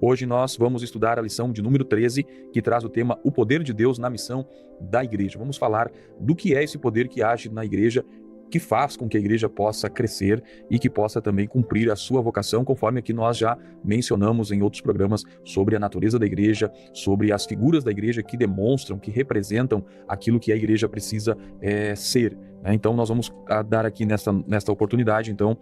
Hoje nós vamos estudar a lição de número 13, que traz o tema O Poder de Deus na Missão da Igreja. Vamos falar do que é esse poder que age na igreja, que faz com que a igreja possa crescer e que possa também cumprir a sua vocação, conforme aqui nós já mencionamos em outros programas sobre a natureza da igreja, sobre as figuras da igreja que demonstram, que representam aquilo que a igreja precisa ser. Então nós vamos dar aqui nesta oportunidade, então,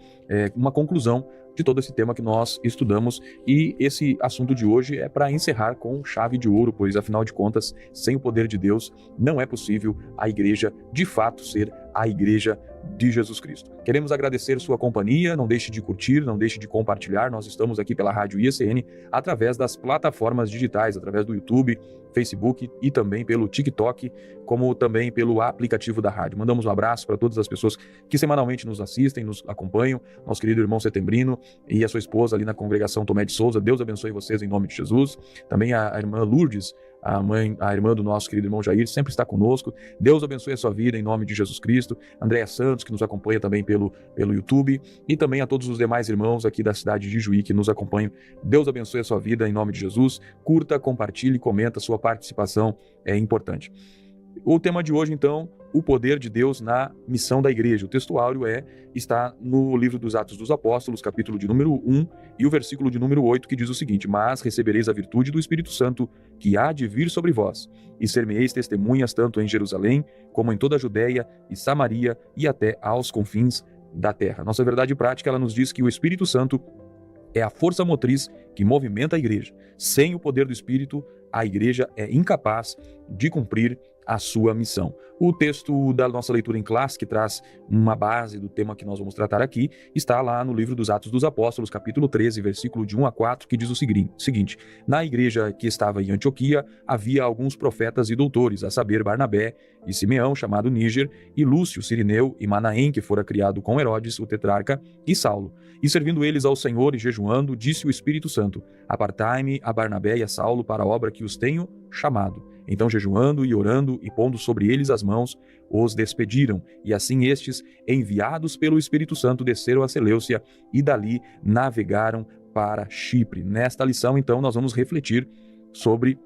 uma conclusão de todo esse tema que nós estudamos, e esse assunto de hoje é para encerrar com chave de ouro, pois afinal de contas, sem o poder de Deus, não é possível a igreja de fato ser a igreja de Jesus Cristo. Queremos agradecer sua companhia, não deixe de curtir, não deixe de compartilhar. Nós estamos aqui pela Rádio IECN através das plataformas digitais, através do YouTube, Facebook e também pelo TikTok, como também pelo aplicativo da rádio. Mandamos um abraço para todas as pessoas que semanalmente nos assistem, nos acompanham, nosso querido irmão Setembrino e a sua esposa ali na congregação Tomé de Souza. Deus abençoe vocês em nome de Jesus. Também a irmã Lourdes, a irmã do nosso querido irmão Jair, sempre está conosco. Deus abençoe a sua vida em nome de Jesus Cristo. Andréa Santos, que nos acompanha também pelo YouTube, e também a todos os demais irmãos aqui da cidade de Juí que nos acompanham. Deus abençoe a sua vida em nome de Jesus. Curta, compartilhe, comenta, sua participação é importante. O tema de hoje, então, o poder de Deus na missão da igreja. O texto áureo está no livro dos Atos dos Apóstolos, capítulo de número 1, e o versículo de número 8, que diz o seguinte: Mas recebereis a virtude do Espírito Santo, que há de vir sobre vós, e ser-me-eis testemunhas tanto em Jerusalém, como em toda a Judéia e Samaria, e até aos confins da terra. Nossa verdade prática, ela nos diz que o Espírito Santo é a força motriz que movimenta a igreja. Sem o poder do Espírito, a igreja é incapaz de cumprir a sua missão. O texto da nossa leitura em classe, que traz uma base do tema que nós vamos tratar aqui, está lá no livro dos Atos dos Apóstolos, capítulo 13, versículo de 1 a 4, que diz o seguinte: Na igreja que estava em Antioquia, havia alguns profetas e doutores, a saber, Barnabé e Simeão, chamado Níger, e Lúcio, Cirineu, e Manaém, que fora criado com Herodes, o tetrarca, e Saulo. E servindo eles ao Senhor e jejuando, disse o Espírito Santo: Apartai-me a Barnabé e a Saulo para a obra que os tenho chamado. Então, jejuando e orando e pondo sobre eles as mãos, os despediram. E assim estes, enviados pelo Espírito Santo, desceram a Seleucia e dali navegaram para Chipre. Nesta lição, então, nós vamos refletir sobre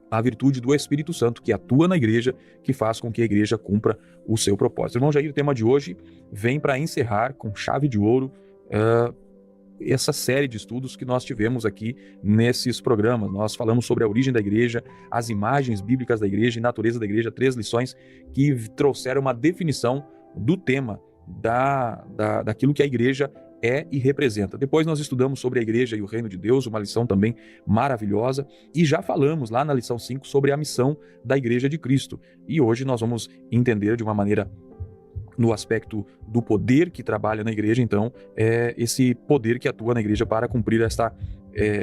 a virtude do Espírito Santo que atua na igreja, que faz com que a igreja cumpra o seu propósito. Irmão Jair, o tema de hoje vem para encerrar com chave de ouro essa série de estudos que nós tivemos aqui nesses programas. Nós falamos sobre a origem da igreja, as imagens bíblicas da igreja e natureza da igreja, 3 lições que trouxeram uma definição do tema daquilo que a igreja é e representa. Depois nós estudamos sobre a igreja e o reino de Deus, uma lição também maravilhosa, e já falamos lá na lição 5 sobre a missão da igreja de Cristo. E hoje nós vamos entender de uma maneira no aspecto do poder que trabalha na igreja, então, esse poder que atua na igreja para cumprir esta,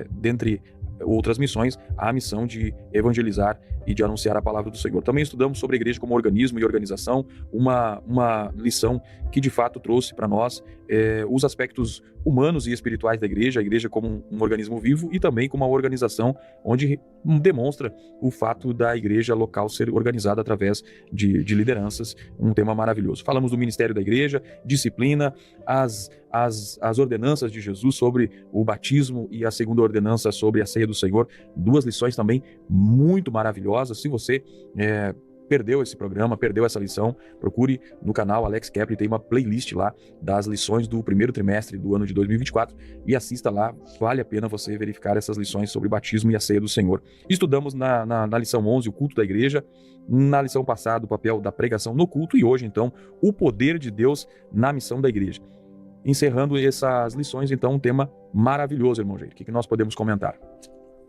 dentre outras missões, a missão de evangelizar e de anunciar a palavra do Senhor. Também estudamos sobre a igreja como organismo e organização, uma lição que de fato trouxe para nós os aspectos humanos e espirituais da igreja, a igreja como um organismo vivo e também como uma organização onde demonstra o fato da igreja local ser organizada através de lideranças, um tema maravilhoso. Falamos do ministério da igreja, disciplina, as ordenanças de Jesus sobre o batismo e a segunda ordenança sobre a ceia do Senhor, 2 lições também muito maravilhosas. Se você perdeu esse programa, perdeu essa lição, procure no canal Alex Kepler, tem uma playlist lá das lições do primeiro trimestre do ano de 2024 e assista lá, vale a pena você verificar essas lições sobre batismo e a ceia do Senhor. Estudamos na lição 11 o culto da igreja, na lição passada o papel da pregação no culto e hoje então o poder de Deus na missão da igreja. Encerrando essas lições, então, um tema maravilhoso, irmão Jair. O que nós podemos comentar?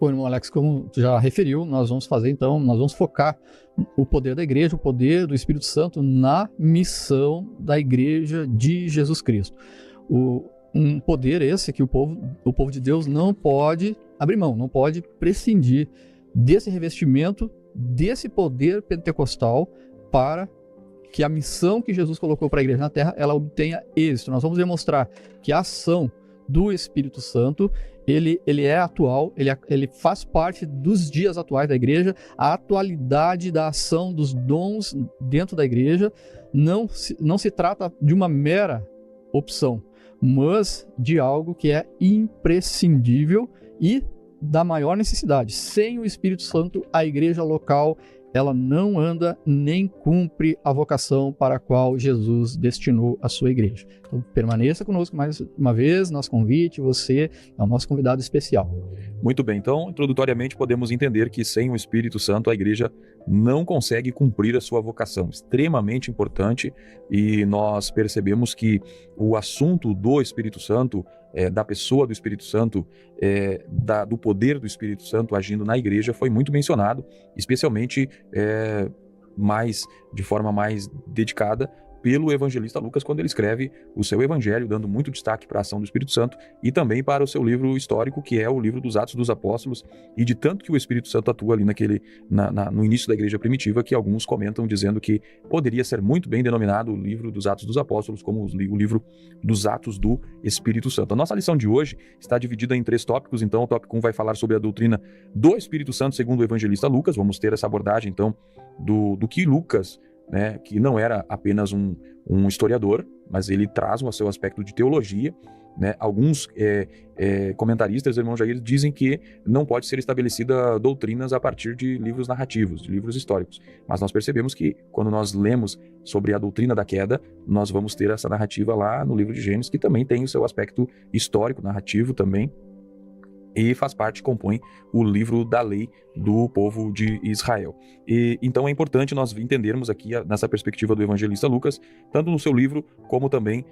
Bom, irmão Alex, como tu já referiu, nós vamos focar o poder da igreja, o poder do Espírito Santo na missão da igreja de Jesus Cristo. Um poder esse que o povo de Deus não pode abrir mão, não pode prescindir desse revestimento, desse poder pentecostal para que a missão que Jesus colocou para a igreja na terra, ela obtenha êxito. Nós vamos demonstrar que a ação do Espírito Santo, ele é atual, ele faz parte dos dias atuais da igreja, a atualidade da ação dos dons dentro da igreja não se trata de uma mera opção, mas de algo que é imprescindível e da maior necessidade. Sem o Espírito Santo, a igreja local ela não anda nem cumpre a vocação para a qual Jesus destinou a sua igreja. Então, permaneça conosco mais uma vez, nosso convite, você é o nosso convidado especial. Muito bem, então, introdutoriamente, podemos entender que sem o Espírito Santo, a igreja não consegue cumprir a sua vocação. Extremamente importante, e nós percebemos que o assunto do Espírito Santo, da pessoa do Espírito Santo, do poder do Espírito Santo agindo na igreja, foi muito mencionado, especialmente de forma mais dedicada pelo evangelista Lucas, quando ele escreve o seu evangelho, dando muito destaque para a ação do Espírito Santo e também para o seu livro histórico, que é o livro dos Atos dos Apóstolos, e de tanto que o Espírito Santo atua ali no início da igreja primitiva, que alguns comentam dizendo que poderia ser muito bem denominado o livro dos Atos dos Apóstolos como o livro dos Atos do Espírito Santo. A nossa lição de hoje está dividida em 3 tópicos, então o tópico 1 vai falar sobre a doutrina do Espírito Santo segundo o evangelista Lucas. Vamos ter essa abordagem então do que Lucas, que não era apenas um historiador, mas ele traz o seu aspecto de teologia. Alguns comentaristas, irmão Jair, dizem que não pode ser estabelecida doutrinas a partir de livros narrativos, de livros históricos. Mas nós percebemos que quando nós lemos sobre a doutrina da queda, nós vamos ter essa narrativa lá no livro de Gênesis, que também tem o seu aspecto histórico, narrativo também, e faz parte, compõe o livro da lei do povo de Israel. E então é importante nós entendermos aqui nessa perspectiva do evangelista Lucas, tanto no seu livro como também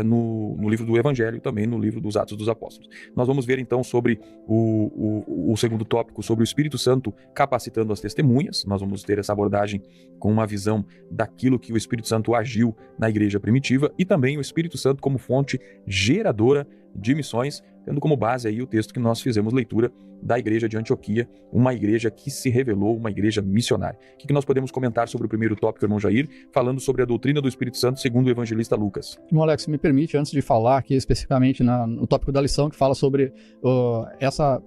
no livro do Evangelho e também no livro dos Atos dos Apóstolos. Nós vamos ver então sobre o segundo tópico, sobre o Espírito Santo capacitando as testemunhas. Nós vamos ter essa abordagem com uma visão daquilo que o Espírito Santo agiu na igreja primitiva e também o Espírito Santo como fonte geradora de missões, tendo como base aí o texto que nós fizemos leitura da igreja de Antioquia, uma igreja que se revelou uma igreja missionária. O que nós podemos comentar sobre o primeiro tópico, irmão Jair, falando sobre a doutrina do Espírito Santo segundo o evangelista Lucas? Irmão Alex, me permite, antes de falar aqui especificamente no tópico da lição, que fala sobre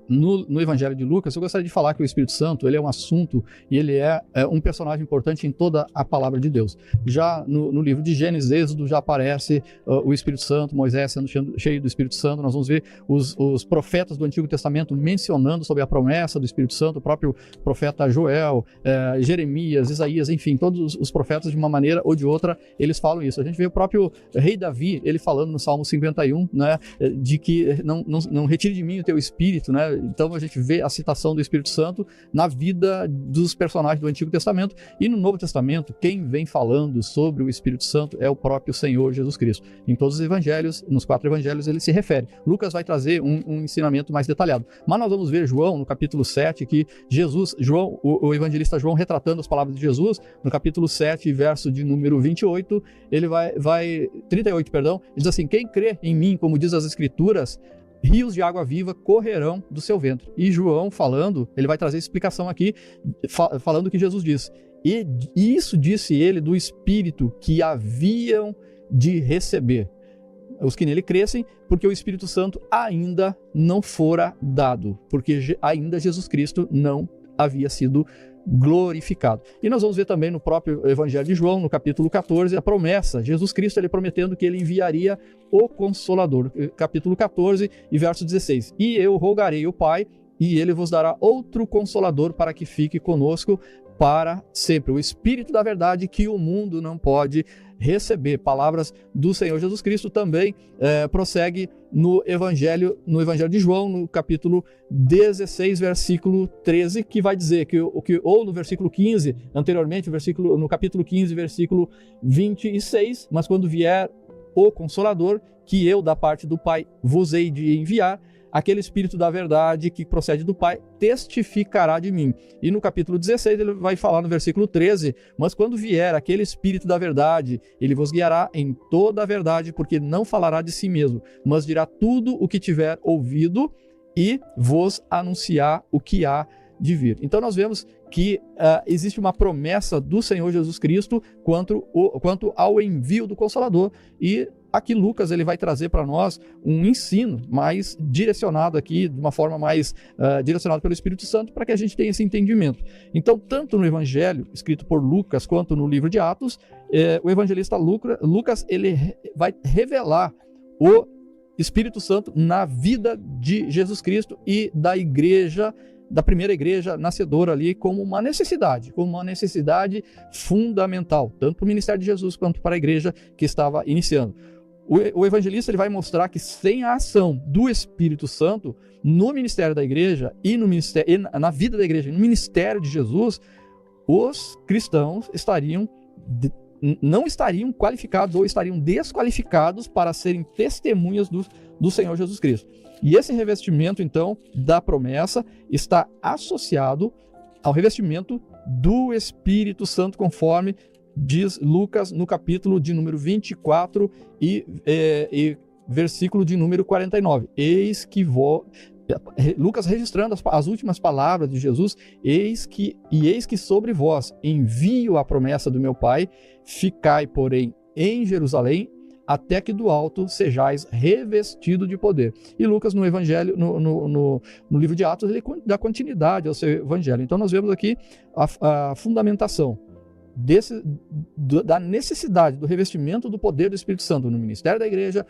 no evangelho de Lucas, eu gostaria de falar que o Espírito Santo, ele é um assunto e ele é um personagem importante em toda a palavra de Deus. Já no livro de Gênesis, Êxodo, já aparece o Espírito Santo, Moisés sendo cheio do Espírito Santo. Nós vamos ver os profetas do Antigo Testamento mencionando sobre a promessa do Espírito Santo, o próprio profeta Joel, Jeremias, Isaías, enfim, todos os profetas de uma maneira ou de outra, eles falam isso. A gente vê o próprio rei Davi, ele falando no Salmo 51, de que não retire de mim o teu Espírito, Então a gente vê a citação do Espírito Santo na vida dos personagens do Antigo Testamento, e no Novo Testamento, quem vem falando sobre o Espírito Santo é o próprio Senhor Jesus Cristo. Em todos os evangelhos, nos 4 evangelhos, ele se refere. Lucas vai trazer um ensinamento mais detalhado. Mas nós vamos ver João, no capítulo 7, que o evangelista João, retratando as palavras de Jesus, no capítulo 7, verso de número 28, ele 38, perdão, ele diz assim: quem crê em mim, como diz as Escrituras, rios de água viva correrão do seu ventre. E João falando, ele vai trazer explicação aqui, falando o que Jesus diz. E isso disse ele do Espírito que haviam de receber os que nele crescem, porque o Espírito Santo ainda não fora dado, porque ainda Jesus Cristo não havia sido glorificado. E nós vamos ver também no próprio Evangelho de João, no capítulo 14, a promessa, Jesus Cristo ele prometendo que ele enviaria o Consolador, capítulo 14 e verso 16. E eu rogarei ao Pai, e ele vos dará outro Consolador para que fique conosco para sempre, o Espírito da verdade que o mundo não pode receber. Palavras do Senhor Jesus Cristo. Também prossegue no Evangelho de João, no capítulo 16, versículo 13, que vai dizer ou no versículo 15, anteriormente, no capítulo 15, versículo 26, mas quando vier o Consolador, que eu da parte do Pai vos hei de enviar, aquele Espírito da verdade que procede do Pai testificará de mim. E no capítulo 16 ele vai falar no versículo 13, mas quando vier aquele Espírito da verdade, ele vos guiará em toda a verdade, porque não falará de si mesmo, mas dirá tudo o que tiver ouvido e vos anunciar o que há de vir. Então nós vemos que existe uma promessa do Senhor Jesus Cristo quanto ao envio do Consolador, e aqui Lucas ele vai trazer para nós um ensino mais direcionado aqui, de uma forma mais direcionada pelo Espírito Santo, para que a gente tenha esse entendimento. Então, tanto no Evangelho escrito por Lucas, quanto no livro de Atos, o evangelista Lucas ele vai revelar Espírito Santo na vida de Jesus Cristo e da igreja, da primeira igreja nascedora ali, como uma necessidade fundamental, tanto para o ministério de Jesus quanto para a igreja que estava iniciando. O evangelista ele vai mostrar que sem a ação do Espírito Santo no ministério da igreja e na vida da igreja, no ministério de Jesus, os cristãos não estariam qualificados ou estariam desqualificados para serem testemunhas do Senhor Jesus Cristo. E esse revestimento, então, da promessa está associado ao revestimento do Espírito Santo, conforme diz Lucas no capítulo de número 24 e versículo de número 49. Lucas registrando as últimas palavras de Jesus: eis que sobre vós envio a promessa do meu Pai, ficai, porém, em Jerusalém, até que do alto sejais revestido de poder. E Lucas, no Evangelho, no livro de Atos, ele dá continuidade ao seu Evangelho. Então nós vemos aqui a fundamentação da necessidade do revestimento do poder do Espírito Santo no ministério da igreja,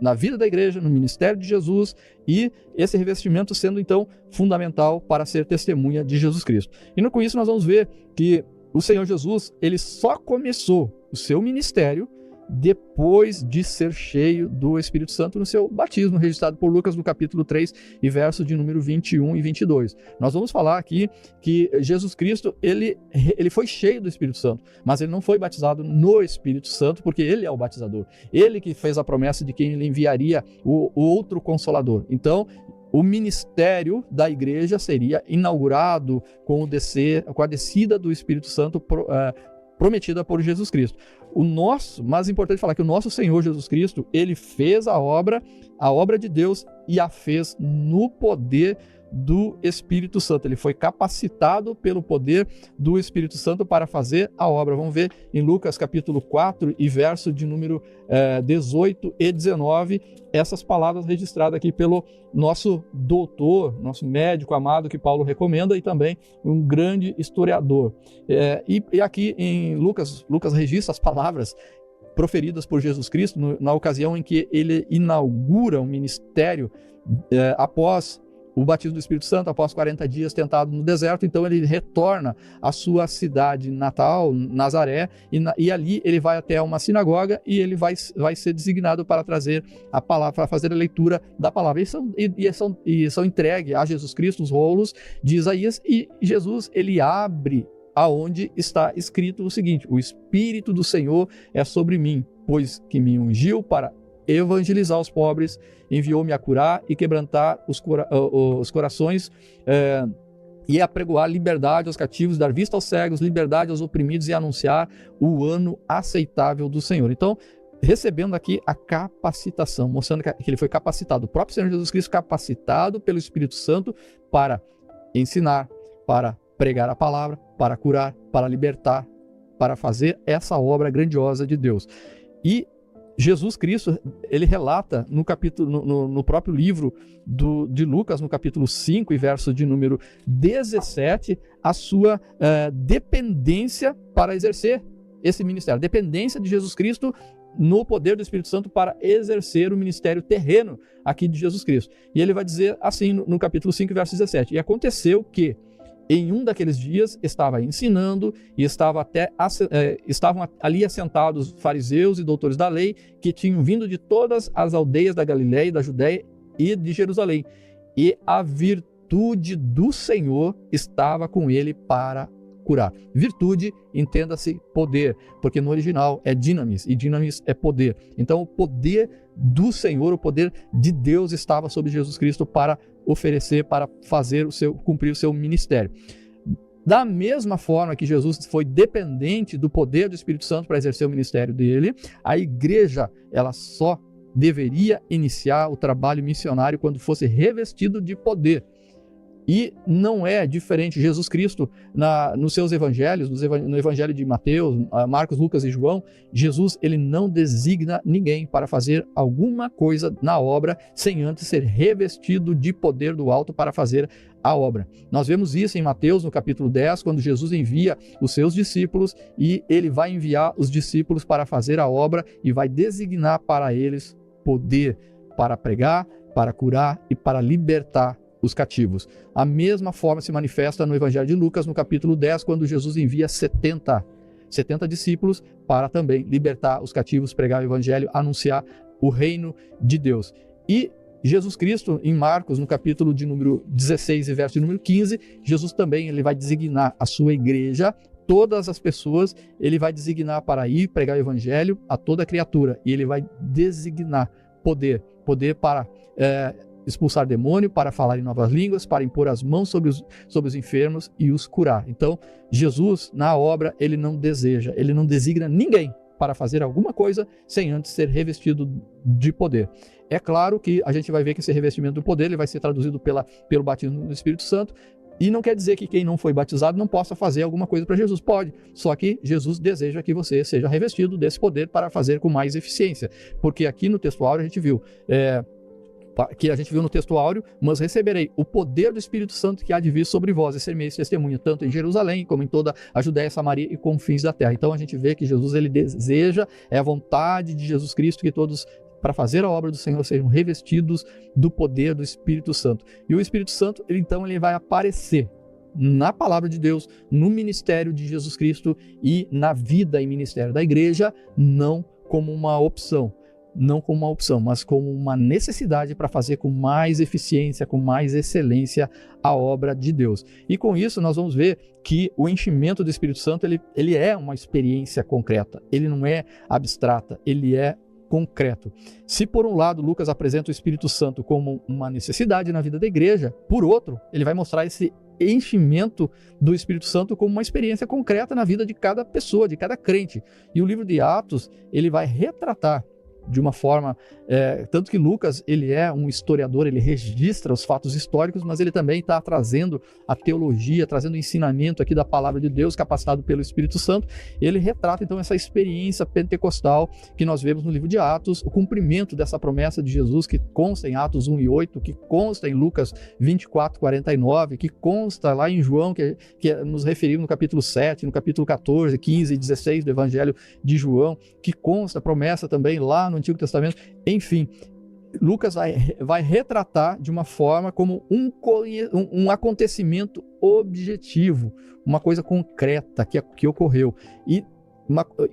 na vida da igreja, no ministério de Jesus, e esse revestimento sendo então fundamental para ser testemunha de Jesus Cristo. E com isso nós vamos ver que o Senhor Jesus, ele só começou o seu ministério depois de ser cheio do Espírito Santo no seu batismo, registrado por Lucas no capítulo 3 e verso de número 21 e 22. Nós vamos falar aqui que Jesus Cristo, ele foi cheio do Espírito Santo, mas ele não foi batizado no Espírito Santo, porque ele é o batizador. Ele que fez a promessa de que ele enviaria o outro Consolador. Então, o ministério da igreja seria inaugurado com a descida do Espírito Santo prometida por Jesus Cristo. Mais importante falar que o nosso Senhor Jesus Cristo, ele fez a obra de Deus, e a fez no poder do Espírito Santo. Ele foi capacitado pelo poder do Espírito Santo para fazer a obra. Vamos ver em Lucas capítulo 4 e verso de número 18 e 19, essas palavras registradas aqui pelo nosso doutor, nosso médico amado, que Paulo recomenda, e também um grande historiador. E aqui em Lucas registra as palavras proferidas por Jesus Cristo na ocasião em que ele inaugura um ministério após o batismo do Espírito Santo, após 40 dias tentado no deserto. Então ele retorna à sua cidade natal, Nazaré, e ali ele vai até uma sinagoga e ele vai ser designado para trazer a palavra, para fazer a leitura da palavra. E são entregues a Jesus Cristo os rolos de Isaías, e Jesus ele abre aonde está escrito o seguinte: o Espírito do Senhor é sobre mim, pois que me ungiu para evangelizar os pobres, enviou-me a curar e quebrantar os corações, e apregoar liberdade aos cativos, dar vista aos cegos, liberdade aos oprimidos, e anunciar o ano aceitável do Senhor. Então, recebendo aqui a capacitação, mostrando que ele foi capacitado, o próprio Senhor Jesus Cristo capacitado pelo Espírito Santo para ensinar, para pregar a palavra, para curar, para libertar, para fazer essa obra grandiosa de Deus. E Jesus Cristo, ele relata no próprio livro de Lucas, no capítulo 5 e verso de número 17, a sua dependência para exercer esse ministério, a dependência de Jesus Cristo no poder do Espírito Santo para exercer o ministério terreno aqui de Jesus Cristo. E ele vai dizer assim no capítulo 5, verso 17: e aconteceu que em um daqueles dias estava ensinando, e estavam ali assentados fariseus e doutores da lei, que tinham vindo de todas as aldeias da Galiléia, da Judéia e de Jerusalém. E a virtude do Senhor estava com ele para curar. Virtude, entenda-se poder, porque no original é dinamis, e dinamis é poder. Então o poder do Senhor, o poder de Deus estava sobre Jesus Cristo para oferecer, para cumprir o seu ministério. Da mesma forma que Jesus foi dependente do poder do Espírito Santo para exercer o ministério dele, a igreja, ela só deveria iniciar o trabalho missionário quando fosse revestido de poder. E não é diferente. Jesus Cristo, nos seus evangelhos, no evangelho de Mateus, Marcos, Lucas e João, Jesus ele não designa ninguém para fazer alguma coisa na obra sem antes ser revestido de poder do alto para fazer a obra. Nós vemos isso em Mateus, no capítulo 10, quando Jesus envia os seus discípulos, e ele vai enviar os discípulos para fazer a obra e vai designar para eles poder, para pregar, para curar e para libertar os cativos. A mesma forma se manifesta no Evangelho de Lucas, no capítulo 10, quando Jesus envia 70 discípulos para também libertar os cativos, pregar o Evangelho, anunciar o reino de Deus. E Jesus Cristo, em Marcos, no capítulo de número 16 e verso de número 15, Jesus também ele vai designar a sua igreja, todas as pessoas, ele vai designar para ir pregar o Evangelho a toda criatura. E ele vai designar poder para expulsar demônio, para falar em novas línguas, para impor as mãos sobre os enfermos e os curar. Então, Jesus, na obra, ele não designa ninguém para fazer alguma coisa sem antes ser revestido de poder. É claro que a gente vai ver que esse revestimento do poder ele vai ser traduzido pelo batismo no Espírito Santo, e não quer dizer que quem não foi batizado não possa fazer alguma coisa para Jesus. Pode, só que Jesus deseja que você seja revestido desse poder para fazer com mais eficiência. Porque aqui no texto áureo a gente viu... no texto áureo, mas receberei o poder do Espírito Santo que há de vir sobre vós e ser-me-eis testemunha, tanto em Jerusalém, como em toda a Judéia, Samaria e confins da terra. Então a gente vê que Jesus, ele deseja, é a vontade de Jesus Cristo que todos, para fazer a obra do Senhor, sejam revestidos do poder do Espírito Santo. E o Espírito Santo, ele vai aparecer na palavra de Deus, no ministério de Jesus Cristo e na vida e ministério da igreja, não como uma opção, mas como uma necessidade para fazer com mais eficiência, com mais excelência a obra de Deus. E com isso nós vamos ver que o enchimento do Espírito Santo ele é uma experiência concreta, ele não é abstrata, ele é concreto. Se por um lado Lucas apresenta o Espírito Santo como uma necessidade na vida da igreja, por outro, ele vai mostrar esse enchimento do Espírito Santo como uma experiência concreta na vida de cada pessoa, de cada crente. E o livro de Atos, ele vai retratar de uma forma, tanto que Lucas, ele é um historiador, ele registra os fatos históricos, mas ele também está trazendo a teologia, trazendo o ensinamento aqui da palavra de Deus, capacitado pelo Espírito Santo. Ele retrata então essa experiência pentecostal que nós vemos no livro de Atos, o cumprimento dessa promessa de Jesus que consta em Atos 1 e 8, que consta em Lucas 24, 49, que consta lá em João, que nos referimos no capítulo 7, no capítulo 14, 15 e 16 do Evangelho de João, que consta a promessa também lá no Antigo Testamento. Enfim, Lucas vai retratar de uma forma como um acontecimento objetivo, uma coisa concreta que ocorreu e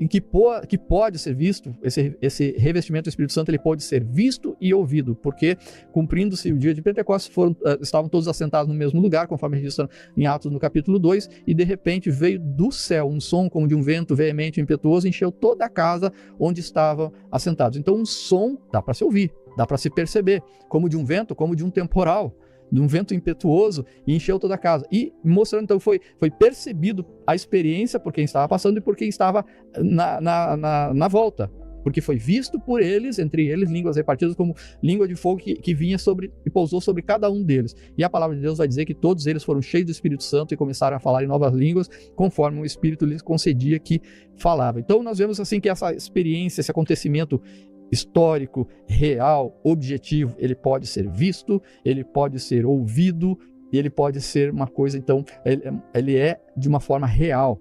que pode ser visto, esse revestimento do Espírito Santo ele pode ser visto e ouvido, porque cumprindo-se o dia de Pentecostes estavam todos assentados no mesmo lugar, conforme registra em Atos no capítulo 2, e de repente veio do céu um som como de um vento veemente e impetuoso, encheu toda a casa onde estavam assentados. Então um som dá para se ouvir, dá para se perceber, como de um vento, como de um temporal, de um vento impetuoso, e encheu toda a casa. E mostrando, então, foi percebido a experiência por quem estava passando e por quem estava na volta. Porque foi visto por eles, entre eles, línguas repartidas como língua de fogo que vinha e pousou sobre cada um deles. E a palavra de Deus vai dizer que todos eles foram cheios do Espírito Santo e começaram a falar em novas línguas, conforme o Espírito lhes concedia que falava. Então nós vemos assim que essa experiência, esse acontecimento histórico, real, objetivo, ele pode ser visto, ele pode ser ouvido, e ele pode ser uma coisa, então, ele é de uma forma real.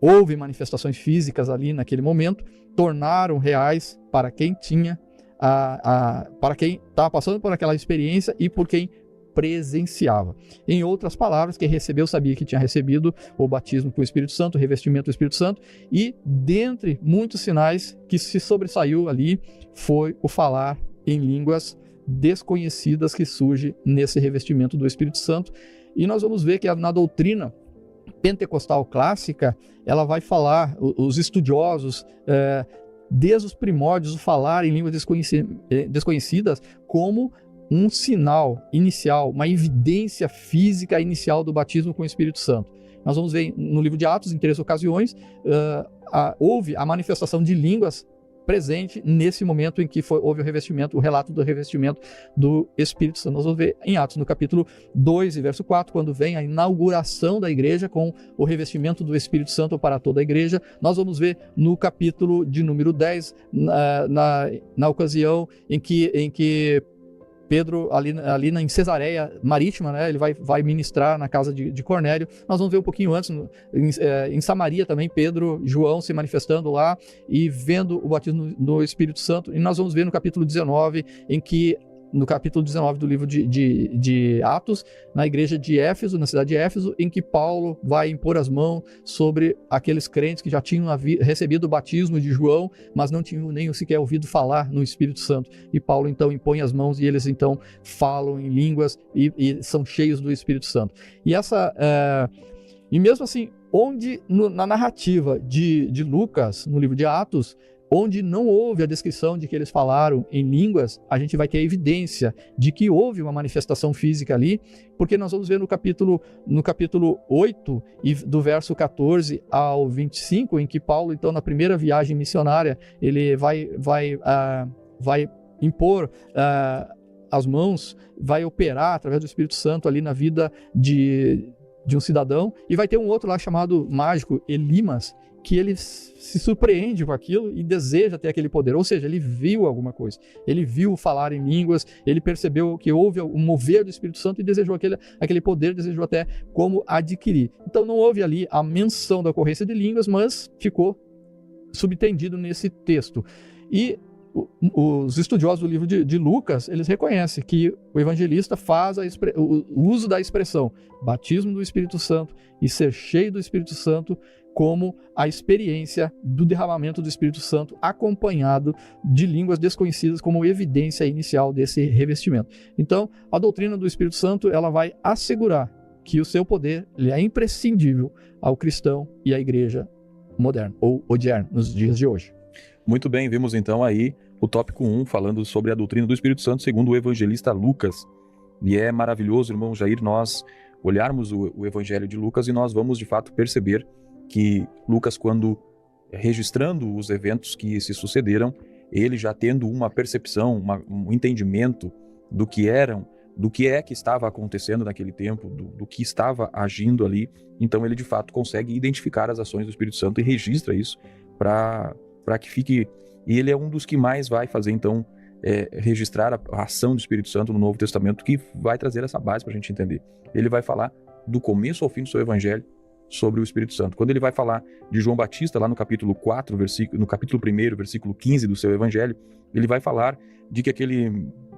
Houve manifestações físicas ali naquele momento, tornaram reais para quem tinha, para quem estava passando por aquela experiência e por quem presenciava. Em outras palavras, quem recebeu sabia que tinha recebido o batismo com o Espírito Santo, o revestimento do Espírito Santo, e dentre muitos sinais que se sobressaiu ali foi o falar em línguas desconhecidas que surge nesse revestimento do Espírito Santo. E nós vamos ver que na doutrina pentecostal clássica, ela vai falar, os estudiosos, desde os primórdios, o falar em línguas desconhecidas como um sinal inicial, uma evidência física inicial do batismo com o Espírito Santo. Nós vamos ver no livro de Atos, em 3 ocasiões, houve a manifestação de línguas presente nesse momento em que houve o revestimento, o relato do revestimento do Espírito Santo. Nós vamos ver em Atos, no capítulo 2 e verso 4, quando vem a inauguração da igreja com o revestimento do Espírito Santo para toda a igreja. Nós vamos ver no capítulo de número 10, na ocasião em que Pedro, ali em Cesareia Marítima, né, ele vai ministrar na casa de Cornélio. Nós vamos ver um pouquinho antes, em Samaria também, Pedro, João se manifestando lá e vendo o batismo no Espírito Santo. E nós vamos ver no capítulo 19, no capítulo 19 do livro de Atos, na igreja de Éfeso, na cidade de Éfeso, em que Paulo vai impor as mãos sobre aqueles crentes que já tinham recebido o batismo de João, mas não tinham nem sequer ouvido falar no Espírito Santo. E Paulo então impõe as mãos e eles então falam em línguas e são cheios do Espírito Santo. E mesmo assim, na narrativa de Lucas, no livro de Atos, onde não houve a descrição de que eles falaram em línguas, a gente vai ter a evidência de que houve uma manifestação física ali, porque nós vamos ver no capítulo 8, e do verso 14 ao 25, em que Paulo, então, na primeira viagem missionária, ele vai impor as mãos, vai operar através do Espírito Santo ali na vida de um cidadão, e vai ter um outro lá chamado mágico, Elimas, que ele se surpreende com aquilo e deseja ter aquele poder, ou seja, ele viu alguma coisa, ele viu falar em línguas, ele percebeu que houve um mover do Espírito Santo e desejou aquele poder, desejou até como adquirir. Então não houve ali a menção da ocorrência de línguas, mas ficou subtendido nesse texto. E os estudiosos do livro de Lucas, eles reconhecem que o evangelista faz o uso da expressão batismo do Espírito Santo e ser cheio do Espírito Santo como a experiência do derramamento do Espírito Santo acompanhado de línguas desconhecidas como evidência inicial desse revestimento. Então, a doutrina do Espírito Santo, ela vai assegurar que o seu poder ele é imprescindível ao cristão e à igreja moderna, ou odierna, nos dias de hoje. Muito bem, vimos então aí o tópico 1, falando sobre a doutrina do Espírito Santo segundo o evangelista Lucas. E é maravilhoso, irmão Jair, nós olharmos o evangelho de Lucas e nós vamos de fato perceber que Lucas, quando registrando os eventos que se sucederam, ele já tendo uma percepção, um entendimento do que que estava acontecendo naquele tempo, do que estava agindo ali, então ele de fato consegue identificar as ações do Espírito Santo e registra isso para que fique... E ele é um dos que mais vai fazer, então, registrar a ação do Espírito Santo no Novo Testamento, que vai trazer essa base para a gente entender. Ele vai falar do começo ao fim do seu evangelho sobre o Espírito Santo. Quando ele vai falar de João Batista, lá no capítulo 4, no capítulo 1, versículo 15 do seu evangelho, ele vai falar de que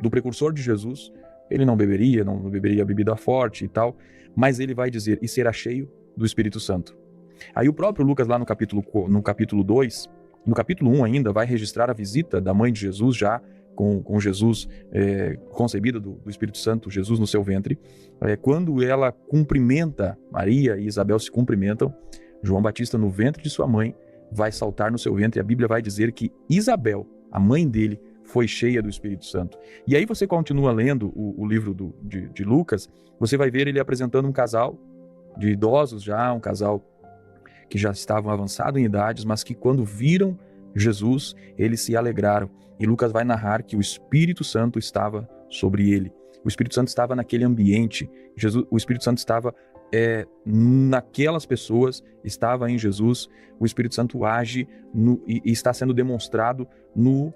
do precursor de Jesus, ele não beberia bebida forte e tal, mas ele vai dizer, e será cheio do Espírito Santo. Aí o próprio Lucas, lá no capítulo 2, no capítulo 1 ainda, vai registrar a visita da mãe de Jesus, já com Jesus concebida do Espírito Santo, Jesus no seu ventre. Quando ela cumprimenta, Maria e Isabel se cumprimentam, João Batista, no ventre de sua mãe, vai saltar no seu ventre, e a Bíblia vai dizer que Isabel, a mãe dele, foi cheia do Espírito Santo. E aí você continua lendo o livro de Lucas, você vai ver ele apresentando um casal de idosos já, um casal que já estavam avançados em idades, mas que quando viram Jesus, eles se alegraram. E Lucas vai narrar que o Espírito Santo estava sobre ele. O Espírito Santo estava naquele ambiente. O Espírito Santo estava naquelas pessoas, estava em Jesus. O Espírito Santo age e está sendo demonstrado no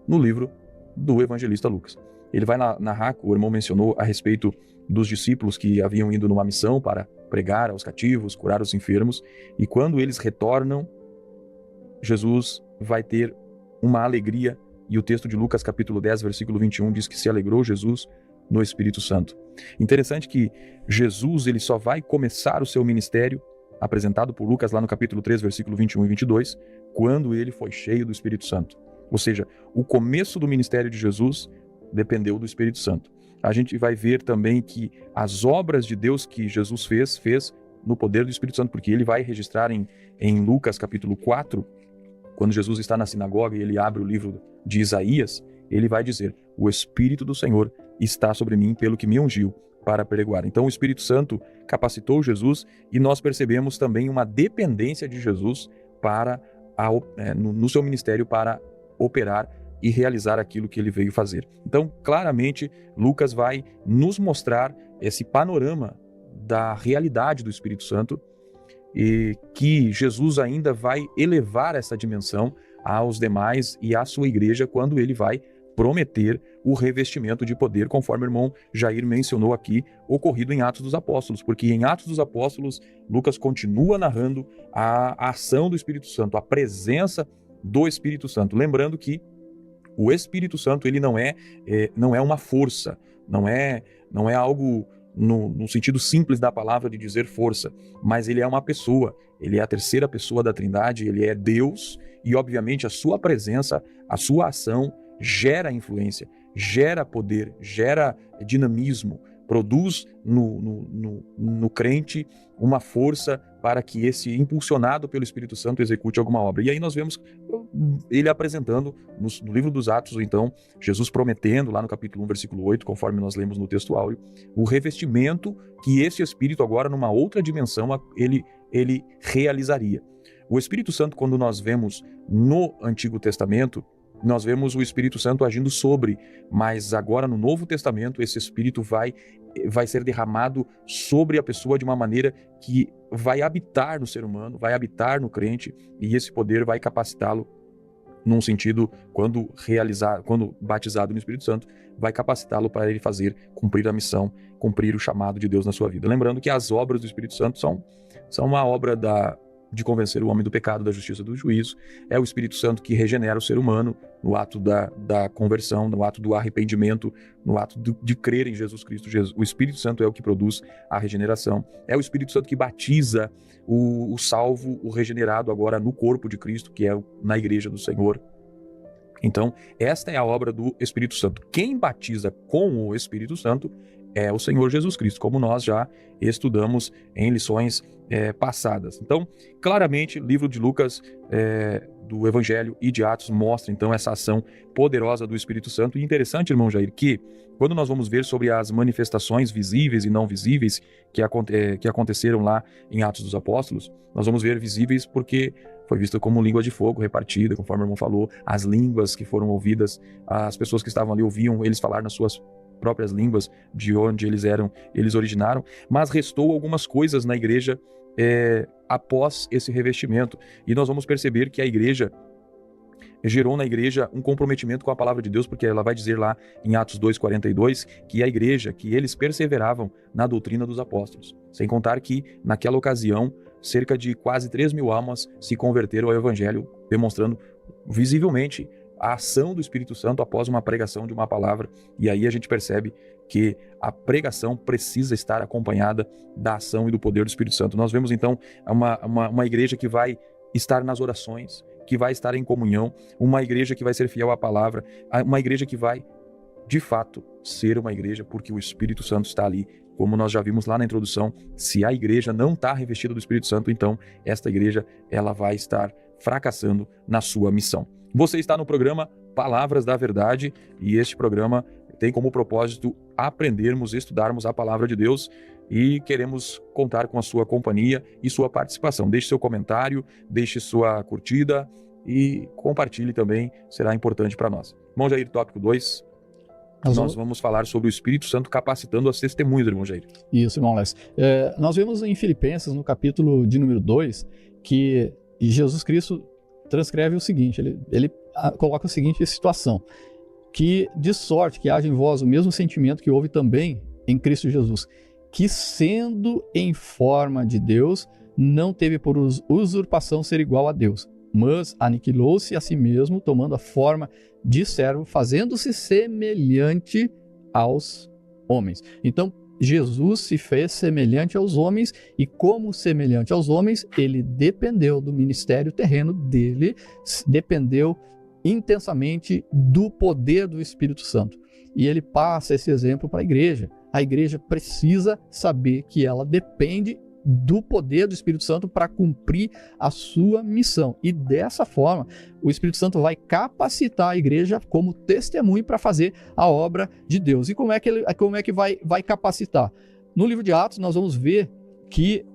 livro do evangelista Lucas. Ele vai narrar, o irmão mencionou a respeito dos discípulos que haviam ido numa missão para pregar aos cativos, curar os enfermos, e quando eles retornam, Jesus vai ter uma alegria, e o texto de Lucas capítulo 10, versículo 21 diz que se alegrou Jesus no Espírito Santo. Interessante que Jesus ele só vai começar o seu ministério, apresentado por Lucas lá no capítulo 3, versículo 21 e 22, quando ele foi cheio do Espírito Santo. Ou seja, o começo do ministério de Jesus dependeu do Espírito Santo. A gente vai ver também que as obras de Deus que Jesus fez no poder do Espírito Santo, porque ele vai registrar em Lucas capítulo 4, quando Jesus está na sinagoga e ele abre o livro de Isaías, ele vai dizer, o Espírito do Senhor está sobre mim pelo que me ungiu para pregoar. Então o Espírito Santo capacitou Jesus e nós percebemos também uma dependência de Jesus no seu ministério para operar e realizar aquilo que ele veio fazer. Então, claramente, Lucas vai nos mostrar esse panorama da realidade do Espírito Santo e que Jesus ainda vai elevar essa dimensão aos demais e à sua igreja quando ele vai prometer o revestimento de poder, conforme o irmão Jair mencionou aqui, ocorrido em Atos dos Apóstolos, porque em Atos dos Apóstolos, Lucas continua narrando a ação do Espírito Santo, a presença do Espírito Santo. Lembrando que o Espírito Santo, ele não é uma força, não é algo no sentido simples da palavra de dizer força, mas ele é uma pessoa, ele é a terceira pessoa da Trindade, ele é Deus, e obviamente a sua presença, a sua ação gera influência, gera poder, gera dinamismo, produz no crente uma força para que esse, impulsionado pelo Espírito Santo, execute alguma obra. E aí nós vemos ele apresentando no livro dos Atos, então, Jesus prometendo lá no capítulo 1, versículo 8, conforme nós lemos no texto áureo, o revestimento que esse Espírito agora, numa outra dimensão, ele realizaria. O Espírito Santo, quando nós vemos no Antigo Testamento, nós vemos o Espírito Santo agindo sobre, mas agora no Novo Testamento esse Espírito vai ser derramado sobre a pessoa de uma maneira que vai habitar no ser humano, vai habitar no crente, e esse poder vai capacitá-lo num sentido, quando batizado no Espírito Santo, vai capacitá-lo para ele cumprir a missão, cumprir o chamado de Deus na sua vida. Lembrando que as obras do Espírito Santo são uma obra de convencer o homem do pecado, da justiça, do juízo. É o Espírito Santo que regenera o ser humano no ato da conversão, no ato do arrependimento, no ato de crer em Jesus Cristo. O Espírito Santo é o que produz a regeneração. É o Espírito Santo que batiza o salvo, o regenerado agora no corpo de Cristo, que é na igreja do Senhor. Então, esta é a obra do Espírito Santo. Quem batiza com o Espírito Santo é o Senhor Jesus Cristo, como nós já estudamos em lições passadas. Então, claramente, o livro de Lucas, do Evangelho e de Atos mostra, então, essa ação poderosa do Espírito Santo. E interessante, irmão Jair, que quando nós vamos ver sobre as manifestações visíveis e não visíveis que aconteceram lá em Atos dos Apóstolos, nós vamos ver visíveis porque foi visto como língua de fogo repartida, conforme o irmão falou, as línguas que foram ouvidas, as pessoas que estavam ali ouviam eles falar nas suas próprias línguas de onde eles originaram, mas restou algumas coisas na igreja após esse revestimento, e nós vamos perceber que a igreja gerou na igreja um comprometimento com a palavra de Deus, porque ela vai dizer lá em Atos 2:42 que a igreja, que eles perseveravam na doutrina dos apóstolos, sem contar que naquela ocasião cerca de quase 3.000 almas se converteram ao evangelho, demonstrando visivelmente a ação do Espírito Santo após uma pregação de uma palavra. E aí a gente percebe que a pregação precisa estar acompanhada da ação e do poder do Espírito Santo. Nós vemos então uma igreja que vai estar nas orações, que vai estar em comunhão, uma igreja que vai ser fiel à palavra, uma igreja que vai, de fato, ser uma igreja porque o Espírito Santo está ali. Como nós já vimos lá na introdução, se a igreja não está revestida do Espírito Santo, então esta igreja ela vai estar fracassando na sua missão. Você está no programa Palavras da Verdade, e este programa tem como propósito aprendermos, estudarmos a palavra de Deus, e queremos contar com a sua companhia e sua participação. Deixe seu comentário, deixe sua curtida e compartilhe também, será importante para nós. Irmão Jair, tópico 2, nós vamos falar sobre o Espírito Santo capacitando as testemunhas, irmão Jair. Isso, irmão Lécio. Nós vemos em Filipenses, no capítulo de número 2, que Jesus Cristo transcreve o seguinte, ele coloca a seguinte situação, que de sorte que haja em vós o mesmo sentimento que houve também em Cristo Jesus, que sendo em forma de Deus, não teve por usurpação ser igual a Deus, mas aniquilou-se a si mesmo, tomando a forma de servo, fazendo-se semelhante aos homens. Então, Jesus se fez semelhante aos homens, e como semelhante aos homens, ele dependeu do ministério terreno dele, dependeu intensamente do poder do Espírito Santo. E ele passa esse exemplo para a igreja. A igreja precisa saber que ela depende do poder do Espírito Santo para cumprir a sua missão. E dessa forma, o Espírito Santo vai capacitar a igreja como testemunho para fazer a obra de Deus. E como é que vai capacitar? No livro de Atos, nós vamos ver que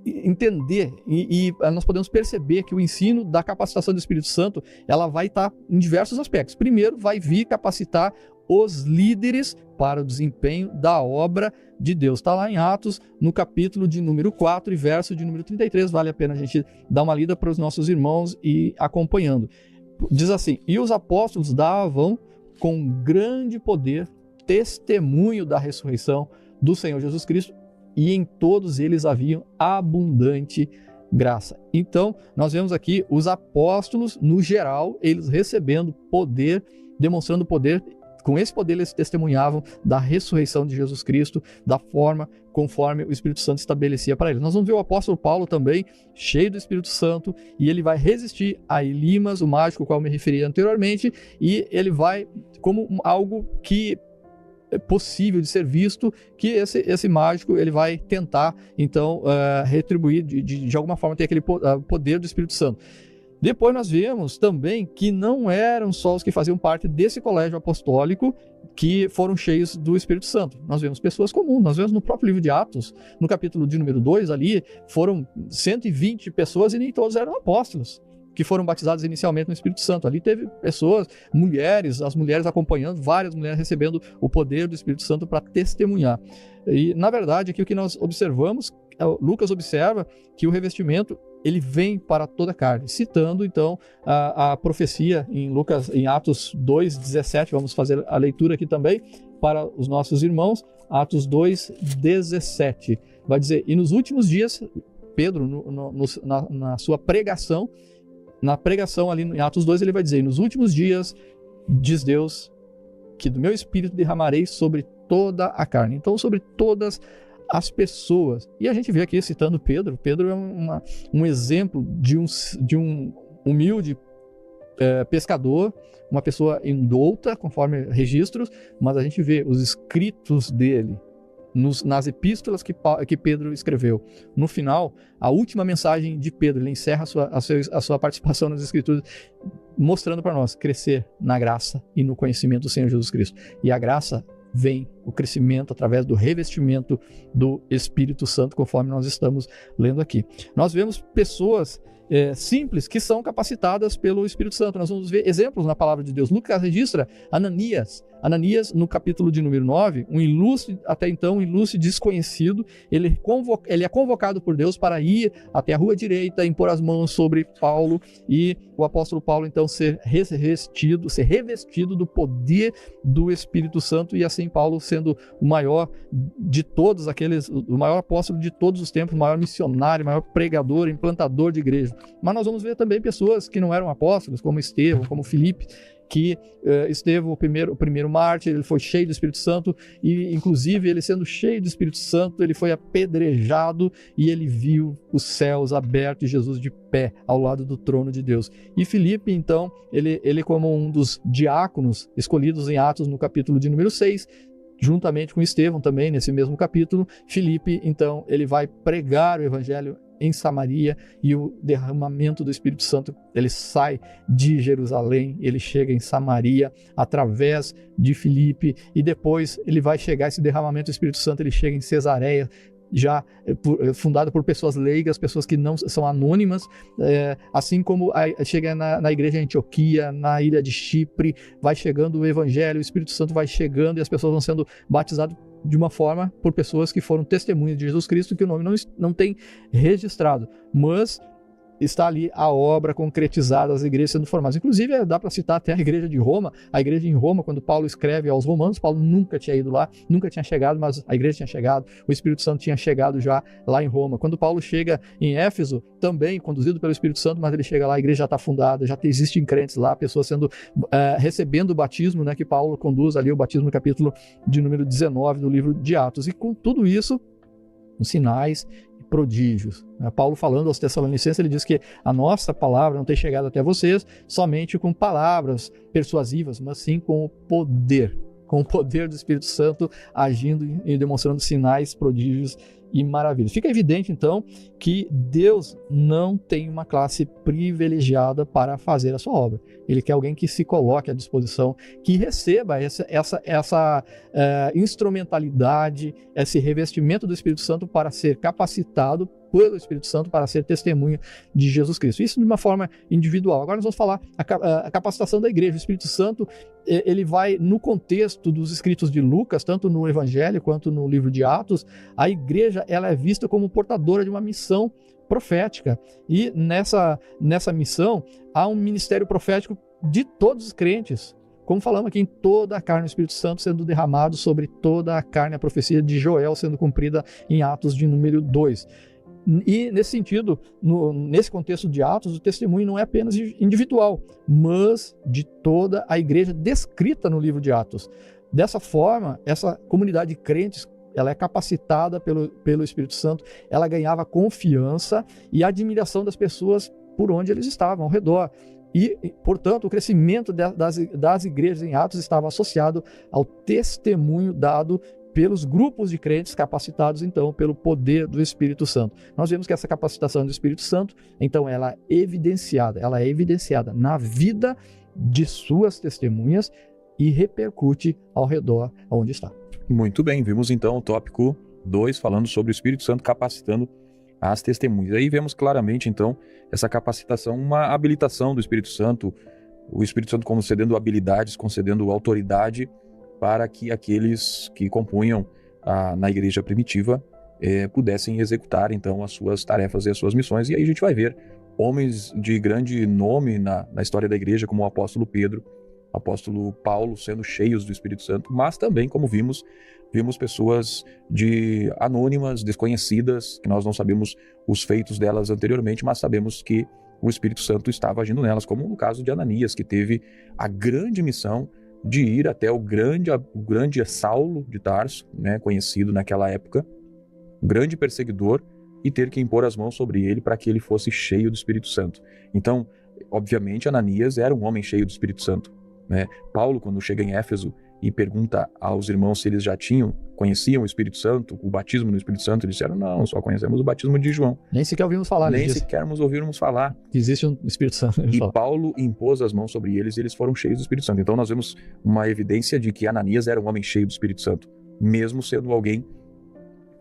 entender e nós podemos perceber que o ensino da capacitação do Espírito Santo, ela vai estar em diversos aspectos. Primeiro, vai vir capacitar os líderes para o desempenho da obra de Deus. Está lá em Atos, no capítulo de número 4 e verso de número 33. Vale a pena a gente dar uma lida para os nossos irmãos e acompanhando. Diz assim: e os apóstolos davam com grande poder, testemunho da ressurreição do Senhor Jesus Cristo, e em todos eles haviam abundante graça. Então, nós vemos aqui os apóstolos, no geral, eles recebendo poder, demonstrando poder. Com esse poder eles testemunhavam da ressurreição de Jesus Cristo, da forma conforme o Espírito Santo estabelecia para eles. Nós vamos ver o apóstolo Paulo também, cheio do Espírito Santo, e ele vai resistir a Elimas, o mágico ao qual me referi anteriormente, e ele vai, como algo que é possível de ser visto, que esse mágico ele vai tentar, então, retribuir, de alguma forma, ter aquele poder do Espírito Santo. Depois nós vemos também que não eram só os que faziam parte desse colégio apostólico que foram cheios do Espírito Santo. Nós vemos pessoas comuns, nós vemos no próprio livro de Atos, no capítulo de número 2 ali, foram 120 pessoas e nem todos eram apóstolos, que foram batizados inicialmente no Espírito Santo. Ali teve pessoas, mulheres, as mulheres acompanhando, várias mulheres recebendo o poder do Espírito Santo para testemunhar. E, na verdade, aqui o que nós observamos, Lucas observa que o revestimento ele vem para toda a carne, citando então a profecia em Atos 2:17, vamos fazer a leitura aqui também para os nossos irmãos, Atos 2:17, vai dizer, e nos últimos dias, Pedro, na sua pregação, na pregação ali em Atos 2, ele vai dizer, nos últimos dias, diz Deus, que do meu Espírito derramarei sobre toda a carne, então sobre todas as pessoas. E a gente vê aqui citando Pedro. Pedro é um exemplo de um humilde pescador, uma pessoa indouta, conforme registros, mas a gente vê os escritos dele nas epístolas que Pedro escreveu. No final, a última mensagem de Pedro, ele encerra a sua participação nas escrituras, mostrando para nós crescer na graça e no conhecimento do Senhor Jesus Cristo. E a graça vem o crescimento através do revestimento do Espírito Santo, conforme nós estamos lendo aqui. Nós vemos pessoas simples que são capacitadas pelo Espírito Santo. Nós vamos ver exemplos na palavra de Deus. Lucas registra Ananias, no capítulo de número 9, até então um ilustre desconhecido, ele é convocado por Deus para ir até a rua direita, impor as mãos sobre Paulo, e o apóstolo Paulo então ser revestido do poder do Espírito Santo, e assim Paulo sendo o maior de todos o maior apóstolo de todos os tempos, o maior missionário, o maior pregador, implantador de igreja. Mas nós vamos ver também pessoas que não eram apóstolos, como Estevão, como Filipe, que Estevão, o primeiro mártir, ele foi cheio do Espírito Santo, e inclusive ele sendo cheio do Espírito Santo, ele foi apedrejado e ele viu os céus abertos e Jesus de pé ao lado do trono de Deus. E Filipe, então, ele como um dos diáconos escolhidos em Atos no capítulo de número 6, juntamente com Estevão também, nesse mesmo capítulo, Filipe, então, ele vai pregar o evangelho em Samaria, e o derramamento do Espírito Santo, ele sai de Jerusalém, ele chega em Samaria através de Filipe, e depois ele vai chegar, esse derramamento do Espírito Santo, ele chega em Cesareia, já fundado por pessoas leigas, pessoas que não são anônimas, assim como chega na igreja de Antioquia, na ilha de Chipre, vai chegando o evangelho, o Espírito Santo vai chegando e as pessoas vão sendo batizadas de uma forma por pessoas que foram testemunhas de Jesus Cristo, que o nome não tem registrado, mas está ali a obra concretizada, as igrejas sendo formadas. Inclusive, dá para citar até a igreja de Roma. A igreja em Roma, quando Paulo escreve aos romanos, Paulo nunca tinha ido lá, nunca tinha chegado, mas a igreja tinha chegado, o Espírito Santo tinha chegado já lá em Roma. Quando Paulo chega em Éfeso, também conduzido pelo Espírito Santo, mas ele chega lá, a igreja já está fundada, já existem crentes lá, pessoas recebendo o batismo, né, que Paulo conduz ali, o batismo no capítulo de número 19 do livro de Atos. E com tudo isso, os sinais e prodígios. Paulo falando aos Tessalonicenses, ele diz que a nossa palavra não tem chegado até vocês somente com palavras persuasivas, mas sim com o poder do Espírito Santo agindo e demonstrando sinais, prodígios e maravilhas. Fica evidente, então, que Deus não tem uma classe privilegiada para fazer a sua obra. Ele quer alguém que se coloque à disposição, que receba essa instrumentalidade, esse revestimento do Espírito Santo para ser capacitado pelo Espírito Santo para ser testemunha de Jesus Cristo. Isso de uma forma individual. Agora nós vamos falar a capacitação da igreja. O Espírito Santo, ele vai no contexto dos escritos de Lucas, tanto no Evangelho quanto no livro de Atos, a igreja ela é vista como portadora de uma missão profética. E nessa missão há um ministério profético de todos os crentes, como falamos aqui, em toda a carne, o Espírito Santo sendo derramado sobre toda a carne, a profecia de Joel sendo cumprida em Atos de número 2. E nesse sentido, nesse contexto de Atos, o testemunho não é apenas individual, mas de toda a igreja descrita no livro de Atos. Dessa forma, essa comunidade de crentes, ela é capacitada pelo Espírito Santo, ela ganhava confiança e admiração das pessoas por onde eles estavam, ao redor. E, portanto, o crescimento das igrejas em Atos estava associado ao testemunho dado pelos grupos de crentes capacitados, então, pelo poder do Espírito Santo. Nós vemos que essa capacitação do Espírito Santo, então, ela é evidenciada na vida de suas testemunhas e repercute ao redor onde está. Muito bem, vimos então o tópico 2 falando sobre o Espírito Santo capacitando as testemunhas. Aí vemos claramente, então, essa capacitação, uma habilitação do Espírito Santo, o Espírito Santo concedendo habilidades, concedendo autoridade para que aqueles que compunham na igreja primitiva pudessem executar, então, as suas tarefas e as suas missões. E aí a gente vai ver homens de grande nome na história da igreja, como o apóstolo Pedro, o apóstolo Paulo, sendo cheios do Espírito Santo, mas também, como vimos pessoas anônimas, desconhecidas, que nós não sabemos os feitos delas anteriormente, mas sabemos que o Espírito Santo estava agindo nelas, como no caso de Ananias, que teve a grande missão de ir até o grande Saulo de Tarso, né, conhecido naquela época, grande perseguidor, e ter que impor as mãos sobre ele para que ele fosse cheio do Espírito Santo. Então, obviamente, Ananias era um homem cheio do Espírito Santo, né? Paulo, quando chega em Éfeso e pergunta aos irmãos se eles já conheciam o Espírito Santo, o batismo no Espírito Santo, eles disseram, não, só conhecemos o batismo de João. Nem sequer ouvimos falar. Nem sequer ouvirmos falar. Que existe um Espírito Santo. E Paulo impôs as mãos sobre eles e eles foram cheios do Espírito Santo. Então nós vemos uma evidência de que Ananias era um homem cheio do Espírito Santo, mesmo sendo alguém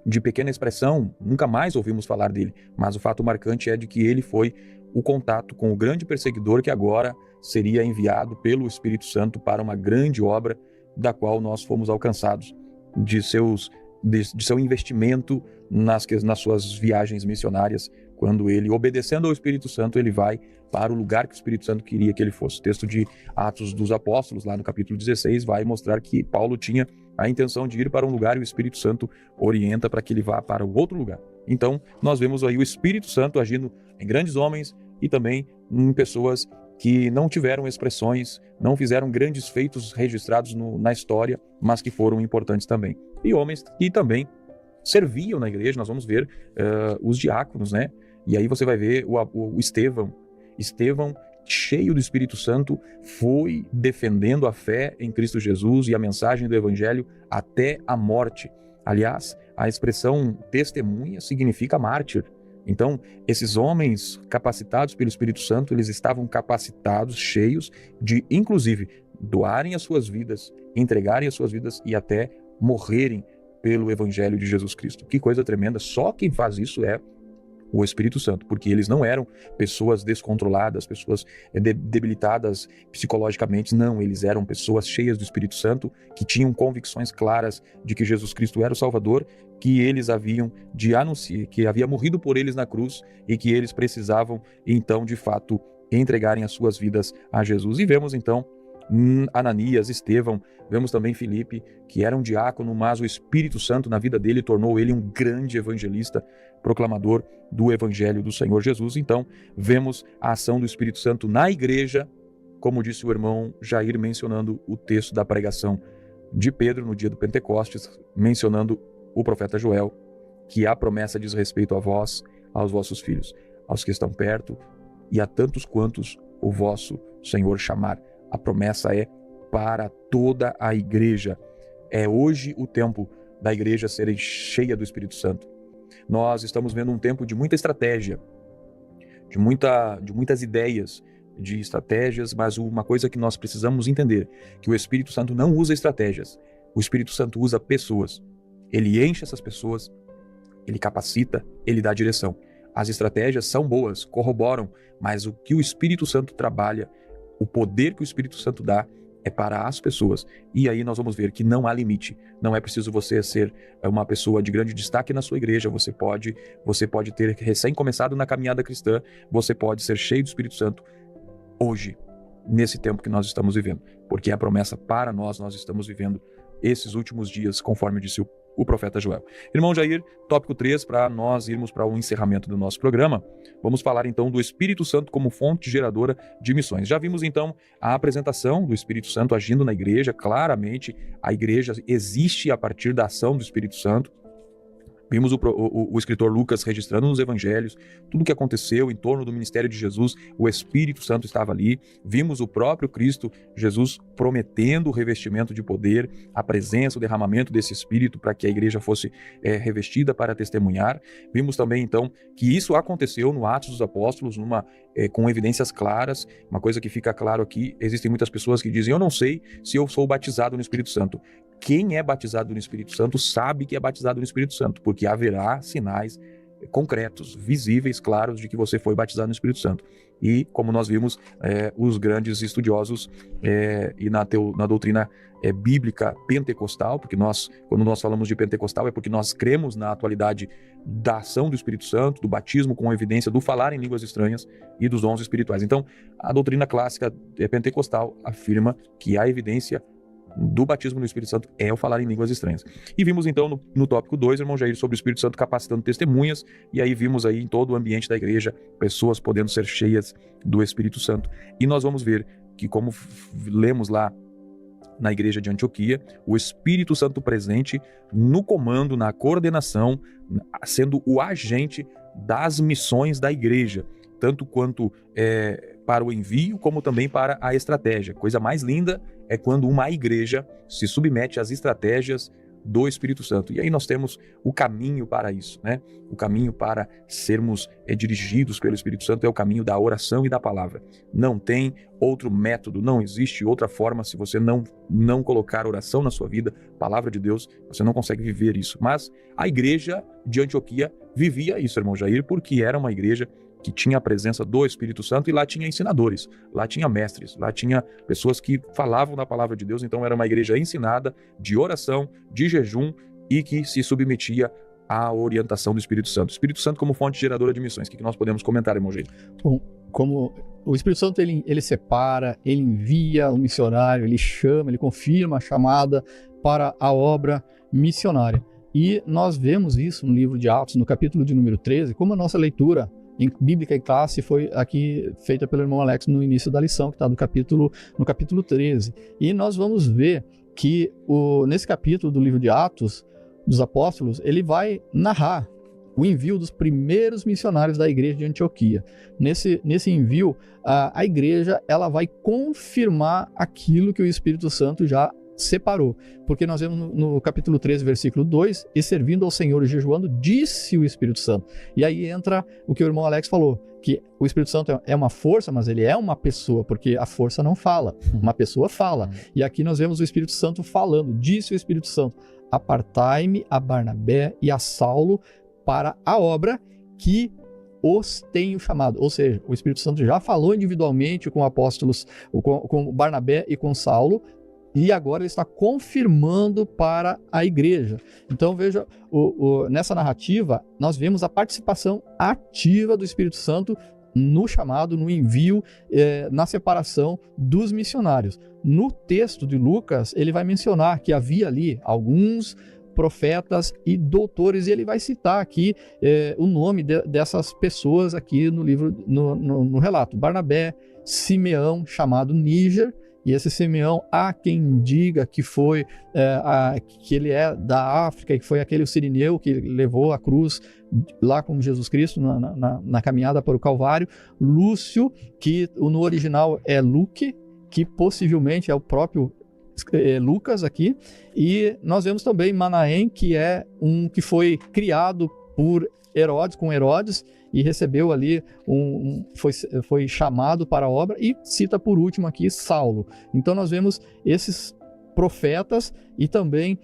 de pequena expressão, nunca mais ouvimos falar dele. Mas o fato marcante é de que ele foi o contato com o grande perseguidor que agora seria enviado pelo Espírito Santo para uma grande obra da qual nós fomos alcançados de seu investimento nas suas viagens missionárias, quando ele, obedecendo ao Espírito Santo, ele vai para o lugar que o Espírito Santo queria que ele fosse. O texto de Atos dos Apóstolos, lá no capítulo 16, vai mostrar que Paulo tinha a intenção de ir para um lugar e o Espírito Santo orienta para que ele vá para o outro lugar. Então, nós vemos aí o Espírito Santo agindo em grandes homens e também em pessoas que não tiveram expressões, não fizeram grandes feitos registrados na história, mas que foram importantes também. E homens que também serviam na igreja, nós vamos ver os diáconos, né? E aí você vai ver o Estevão, cheio do Espírito Santo, foi defendendo a fé em Cristo Jesus e a mensagem do Evangelho até a morte. Aliás, a expressão testemunha significa mártir. Então, esses homens capacitados pelo Espírito Santo, eles estavam capacitados, cheios de, inclusive, doarem as suas vidas, entregarem as suas vidas e até morrerem pelo Evangelho de Jesus Cristo. Que coisa tremenda! Só quem faz isso é o Espírito Santo, porque eles não eram pessoas descontroladas, pessoas debilitadas psicologicamente, não, eles eram pessoas cheias do Espírito Santo, que tinham convicções claras de que Jesus Cristo era o Salvador, que eles haviam de anunciar, que havia morrido por eles na cruz e que eles precisavam, então, de fato, entregarem as suas vidas a Jesus. E vemos, então, Ananias, Estevão, vemos também Filipe, que era um diácono, mas o Espírito Santo na vida dele tornou ele um grande evangelista, proclamador do Evangelho do Senhor Jesus. Então, vemos a ação do Espírito Santo na igreja, como disse o irmão Jair, mencionando o texto da pregação de Pedro no dia do Pentecostes, mencionando o profeta Joel, que a promessa diz respeito a vós, aos vossos filhos, aos que estão perto e a tantos quantos o vosso Senhor chamar. A promessa é para toda a igreja. É hoje o tempo da igreja ser cheia do Espírito Santo. Nós estamos vendo um tempo de muita estratégia, de muitas ideias, de estratégias, mas uma coisa que nós precisamos entender, que o Espírito Santo não usa estratégias, o Espírito Santo usa pessoas. Ele enche essas pessoas, ele capacita, ele dá direção. As estratégias são boas, corroboram, mas o que o Espírito Santo trabalha, o poder que o Espírito Santo dá, é para as pessoas. E aí nós vamos ver que não há limite. Não é preciso você ser uma pessoa de grande destaque na sua igreja. Você pode ter recém começado na caminhada cristã. Você pode ser cheio do Espírito Santo hoje. nesse tempo que nós estamos vivendo, porque é a promessa para nós estamos vivendo esses últimos dias, conforme disse o profeta Joel. Irmão Jair, tópico 3, para nós irmos para o encerramento do nosso programa, vamos falar então do Espírito Santo como fonte geradora de missões. Já vimos então a apresentação do Espírito Santo agindo na igreja, claramente a igreja existe a partir da ação do Espírito Santo. Vimos o escritor Lucas registrando nos evangelhos tudo o que aconteceu em torno do ministério de Jesus, o Espírito Santo estava ali. Vimos o próprio Cristo Jesus prometendo o revestimento de poder, a presença, o derramamento desse Espírito para que a igreja fosse revestida para testemunhar. Vimos também então que isso aconteceu no Atos dos Apóstolos, com evidências claras. Uma coisa que fica claro aqui, existem muitas pessoas que dizem: eu não sei se eu sou batizado no Espírito Santo. Quem é batizado no Espírito Santo sabe que é batizado no Espírito Santo, porque haverá sinais concretos, visíveis, claros, de que você foi batizado no Espírito Santo. E, como nós vimos, os grandes estudiosos e na doutrina bíblica pentecostal, porque quando nós falamos de pentecostal, é porque nós cremos na atualidade da ação do Espírito Santo, do batismo com evidência do falar em línguas estranhas e dos dons espirituais. Então, a doutrina clássica pentecostal afirma que há evidência do batismo no Espírito Santo é o falar em línguas estranhas. E vimos então no tópico 2, irmão Jair, sobre o Espírito Santo capacitando testemunhas, e aí vimos aí em todo o ambiente da igreja pessoas podendo ser cheias do Espírito Santo. E nós vamos ver que, como lemos lá na igreja de Antioquia, o Espírito Santo presente no comando, na coordenação, sendo o agente das missões da igreja, tanto quanto para o envio, como também para a estratégia. Coisa mais linda é quando uma igreja se submete às estratégias do Espírito Santo. E aí nós temos o caminho para isso, né? O caminho para sermos dirigidos pelo Espírito Santo é o caminho da oração e da palavra. Não tem outro método, não existe outra forma. Se você não colocar oração na sua vida, palavra de Deus, você não consegue viver isso. Mas a igreja de Antioquia vivia isso, irmão Jair, porque era uma igreja que tinha a presença do Espírito Santo, e lá tinha ensinadores, lá tinha mestres, lá tinha pessoas que falavam da palavra de Deus. Então era uma igreja ensinada de oração, de jejum, e que se submetia à orientação do Espírito Santo. O Espírito Santo como fonte geradora de missões. O que nós podemos comentar, irmão Jair? Bom, como o Espírito Santo ele separa, ele envia o missionário, ele chama, ele confirma a chamada para a obra missionária. E nós vemos isso no livro de Atos, no capítulo de número 13, como a nossa leitura em Bíblica e Classe foi aqui feita pelo irmão Alex no início da lição, que está no capítulo 13. E nós vamos ver que nesse capítulo do livro de Atos dos Apóstolos, ele vai narrar o envio dos primeiros missionários da igreja de Antioquia. Nesse envio, a igreja ela vai confirmar aquilo que o Espírito Santo já separou, porque nós vemos no capítulo 13, versículo 2, e servindo ao Senhor e jejuando, disse o Espírito Santo. E aí entra o que o irmão Alex falou, que o Espírito Santo é uma força, mas ele é uma pessoa, porque a força não fala, uma pessoa fala. E aqui nós vemos o Espírito Santo falando, disse o Espírito Santo: apartai-me a Barnabé e a Saulo para a obra que os tenho chamado. Ou seja, o Espírito Santo já falou individualmente com apóstolos, com Barnabé e com Saulo, e agora ele está confirmando para a igreja. Então veja, nessa narrativa nós vemos a participação ativa do Espírito Santo no chamado, no envio, na separação dos missionários. No texto de Lucas, ele vai mencionar que havia ali alguns profetas e doutores, e ele vai citar aqui o nome dessas pessoas aqui no livro, no relato. Barnabé, Simeão, chamado Níger. E esse Simeão, há quem diga que foi que ele é da África, que foi aquele sirineu que levou a cruz lá com Jesus Cristo na caminhada para o Calvário. Lúcio, que no original é Luque, que possivelmente é o próprio Lucas aqui. E nós vemos também Manaém, que é que foi criado por Herodes, com Herodes, e recebeu ali, foi chamado para a obra, e cita por último aqui Saulo. Então nós vemos esses profetas e também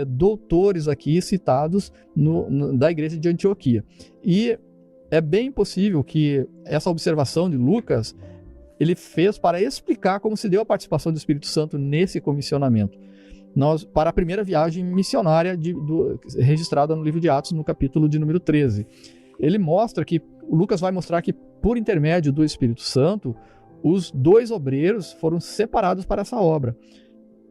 doutores aqui citados da igreja de Antioquia. E é bem possível que essa observação de Lucas ele fez para explicar como se deu a participação do Espírito Santo nesse comissionamento. Para a primeira viagem missionária registrada no livro de Atos, no capítulo de número 13. Ele mostra que, Lucas vai mostrar que, por intermédio do Espírito Santo, os 2 obreiros foram separados para essa obra.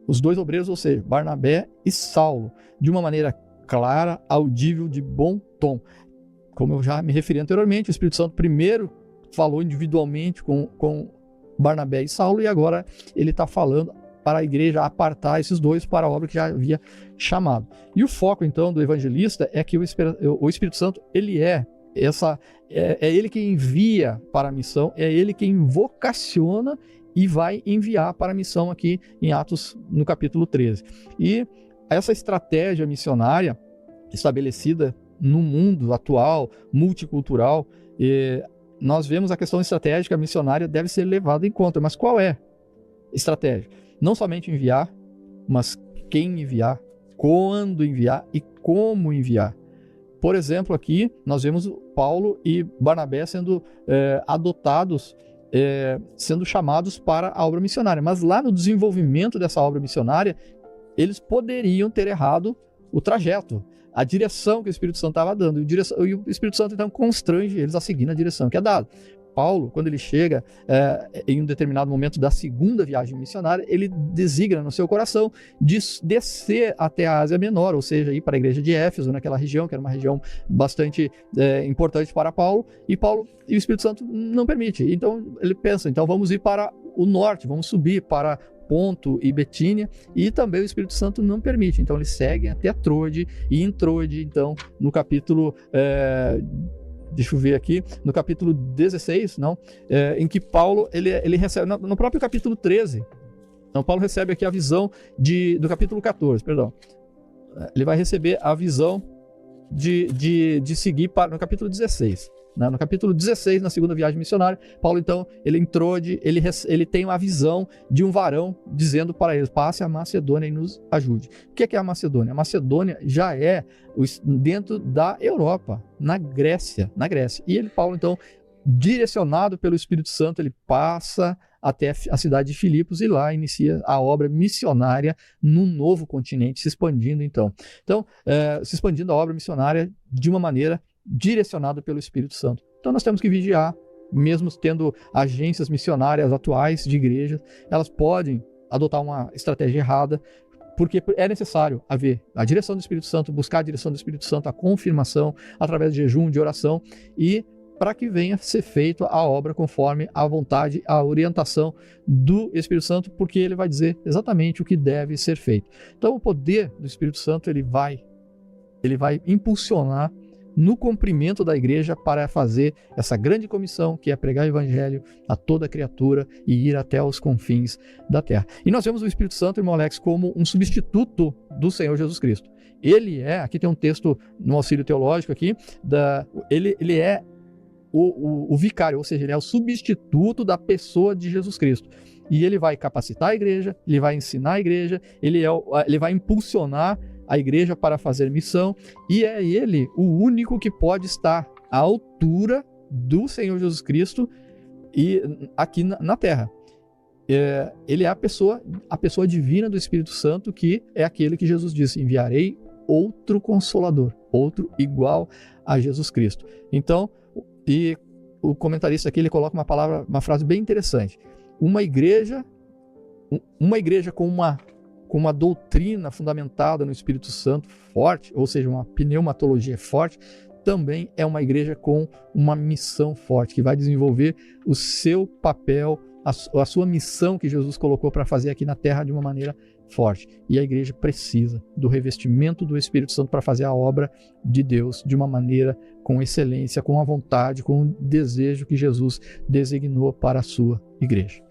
Os 2 obreiros, ou seja, Barnabé e Saulo, de uma maneira clara, audível, de bom tom. Como eu já me referi anteriormente, o Espírito Santo primeiro falou individualmente com Barnabé e Saulo, e agora ele está falando para a igreja apartar esses 2 para a obra que já havia chamado. E o foco, então, do evangelista é que o Espírito Santo, ele é ele que envia para a missão, é ele quem vocaciona e vai enviar para a missão aqui em Atos, no capítulo 13. E essa estratégia missionária estabelecida no mundo atual, multicultural, nós vemos a questão estratégica missionária deve ser levada em conta. Mas qual é a estratégia? Não somente enviar, mas quem enviar, quando enviar e como enviar. Por exemplo, aqui nós vemos Paulo e Barnabé sendo adotados, sendo chamados para a obra missionária. Mas lá no desenvolvimento dessa obra missionária, eles poderiam ter errado o trajeto, a direção que o Espírito Santo estava dando. E o Espírito Santo, então, constrange eles a seguir na direção que é dada. Paulo, quando ele chega em um determinado momento da segunda viagem missionária, ele designa no seu coração de descer até a Ásia Menor, ou seja, ir para a igreja de Éfeso, naquela região, que era uma região bastante importante para Paulo, e o Espírito Santo não permite. Então ele pensa, então vamos ir para o norte, vamos subir para Ponto e Betínia, e também o Espírito Santo não permite. Então eles seguem até Troade, e em Troade, então, no capítulo... deixa eu ver aqui, no capítulo 16, em que Paulo, ele recebe, no próprio capítulo 13, então Paulo recebe aqui a visão do capítulo 14, perdão, ele vai receber a visão de seguir no capítulo 16, no capítulo 16, na segunda viagem missionária, Paulo, então, ele entrou, ele tem uma visão de um varão dizendo para eles, passe a Macedônia e nos ajude. O que é a Macedônia? A Macedônia já é dentro da Europa, na Grécia. E Paulo, então, direcionado pelo Espírito Santo, ele passa até a cidade de Filipos e lá inicia a obra missionária num novo continente, se expandindo, se expandindo a obra missionária de uma maneira direcionada pelo Espírito Santo. Então nós temos que vigiar, mesmo tendo agências missionárias atuais de igrejas, elas podem adotar uma estratégia errada, porque é necessário haver a direção do Espírito Santo, buscar a direção do Espírito Santo, a confirmação através de jejum, de oração, e para que venha ser feita a obra conforme a vontade, a orientação do Espírito Santo, porque ele vai dizer exatamente o que deve ser feito. Então o poder do Espírito Santo ele vai impulsionar no cumprimento da igreja para fazer essa grande comissão que é pregar o evangelho a toda criatura e ir até os confins da terra. E nós vemos o Espírito Santo, irmão Alex, como um substituto do Senhor Jesus Cristo. Ele aqui tem um texto no auxílio teológico aqui, ele é o vicário, ou seja, ele é o substituto da pessoa de Jesus Cristo. E ele vai capacitar a igreja, ele vai ensinar a igreja, ele vai impulsionar a igreja para fazer missão, e é ele o único que pode estar à altura do Senhor Jesus Cristo e aqui na terra. Ele é a pessoa divina do Espírito Santo, que é aquele que Jesus disse, enviarei outro Consolador, outro igual a Jesus Cristo. Então, e o comentarista aqui ele coloca uma frase bem interessante. Uma igreja com uma doutrina fundamentada no Espírito Santo forte, ou seja, uma pneumatologia forte, também é uma igreja com uma missão forte, que vai desenvolver o seu papel, a sua missão que Jesus colocou para fazer aqui na terra de uma maneira forte. E a igreja precisa do revestimento do Espírito Santo para fazer a obra de Deus de uma maneira com excelência, com a vontade, com o desejo que Jesus designou para a sua igreja.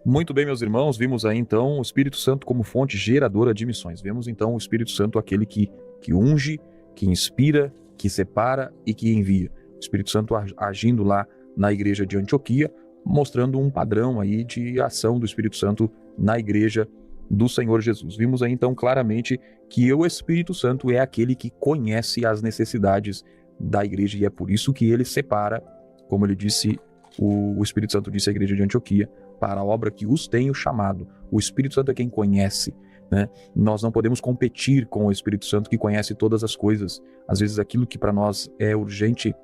Muito bem, meus irmãos, vimos aí então o Espírito Santo como fonte geradora de missões. Vemos então o Espírito Santo aquele que unge, que inspira, que separa e que envia. O Espírito Santo agindo lá na igreja de Antioquia, mostrando um padrão aí de ação do Espírito Santo na igreja do Senhor Jesus. Vimos aí então claramente que o Espírito Santo é aquele que conhece as necessidades da igreja e é por isso que ele separa, como ele disse, o Espírito Santo disse à igreja de Antioquia, para a obra que os tenho chamado. O Espírito Santo é quem conhece, né? Nós não podemos competir com o Espírito Santo que conhece todas as coisas. Às vezes aquilo que para nós é urgente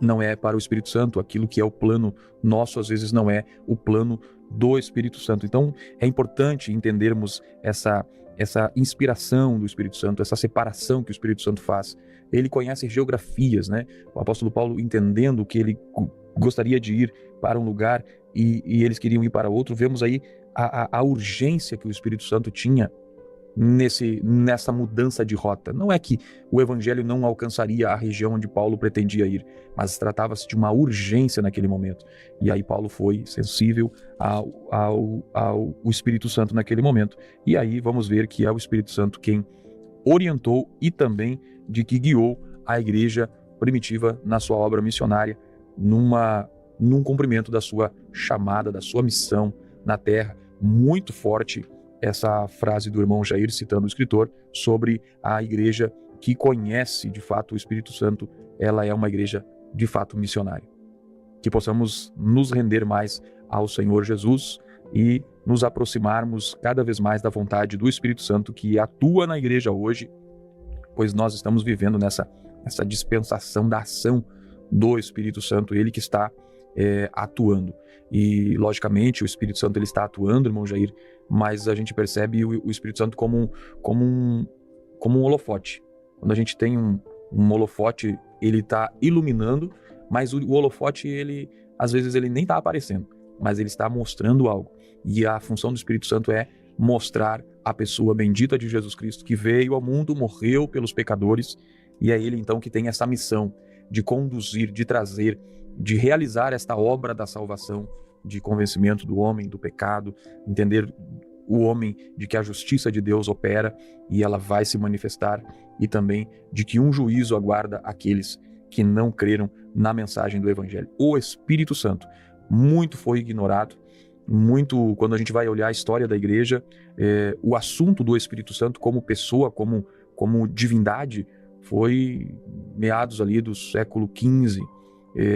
não é para o Espírito Santo. Aquilo que é o plano nosso, às vezes, não é o plano do Espírito Santo. Então, é importante entendermos essa inspiração do Espírito Santo, essa separação que o Espírito Santo faz. Ele conhece geografias, né? O apóstolo Paulo, entendendo que ele gostaria de ir para um lugar e eles queriam ir para outro, vemos aí a urgência que o Espírito Santo tinha nessa mudança de rota. Não é que o evangelho não alcançaria a região onde Paulo pretendia ir, mas tratava-se de uma urgência naquele momento. E aí Paulo foi sensível ao Espírito Santo naquele momento. E aí vamos ver que é o Espírito Santo quem orientou e também de que guiou a igreja primitiva na sua obra missionária, num cumprimento da sua chamada, da sua missão na terra. Muito forte essa frase do irmão Jair, citando o escritor, sobre a igreja que conhece de fato o Espírito Santo. Ela é uma igreja de fato missionária. Que possamos nos render mais ao Senhor Jesus e nos aproximarmos cada vez mais da vontade do Espírito Santo que atua na igreja hoje, pois nós estamos vivendo nessa dispensação da ação do Espírito Santo, ele que está atuando. E, logicamente, o Espírito Santo ele está atuando, irmão Jair, mas a gente percebe o Espírito Santo como um holofote. Quando a gente tem um holofote, ele está iluminando, mas o holofote, às vezes, ele nem está aparecendo, mas ele está mostrando algo. E a função do Espírito Santo é mostrar a pessoa bendita de Jesus Cristo, que veio ao mundo, morreu pelos pecadores, e é ele, então, que tem essa missão de conduzir, de trazer, de realizar esta obra da salvação, de convencimento do homem do pecado, entender o homem de que a justiça de Deus opera e ela vai se manifestar, e também de que um juízo aguarda aqueles que não creram na mensagem do Evangelho. O Espírito Santo muito foi ignorado, muito, quando a gente vai olhar a história da igreja, o assunto do Espírito Santo como pessoa, como divindade, foi meados ali do século XV,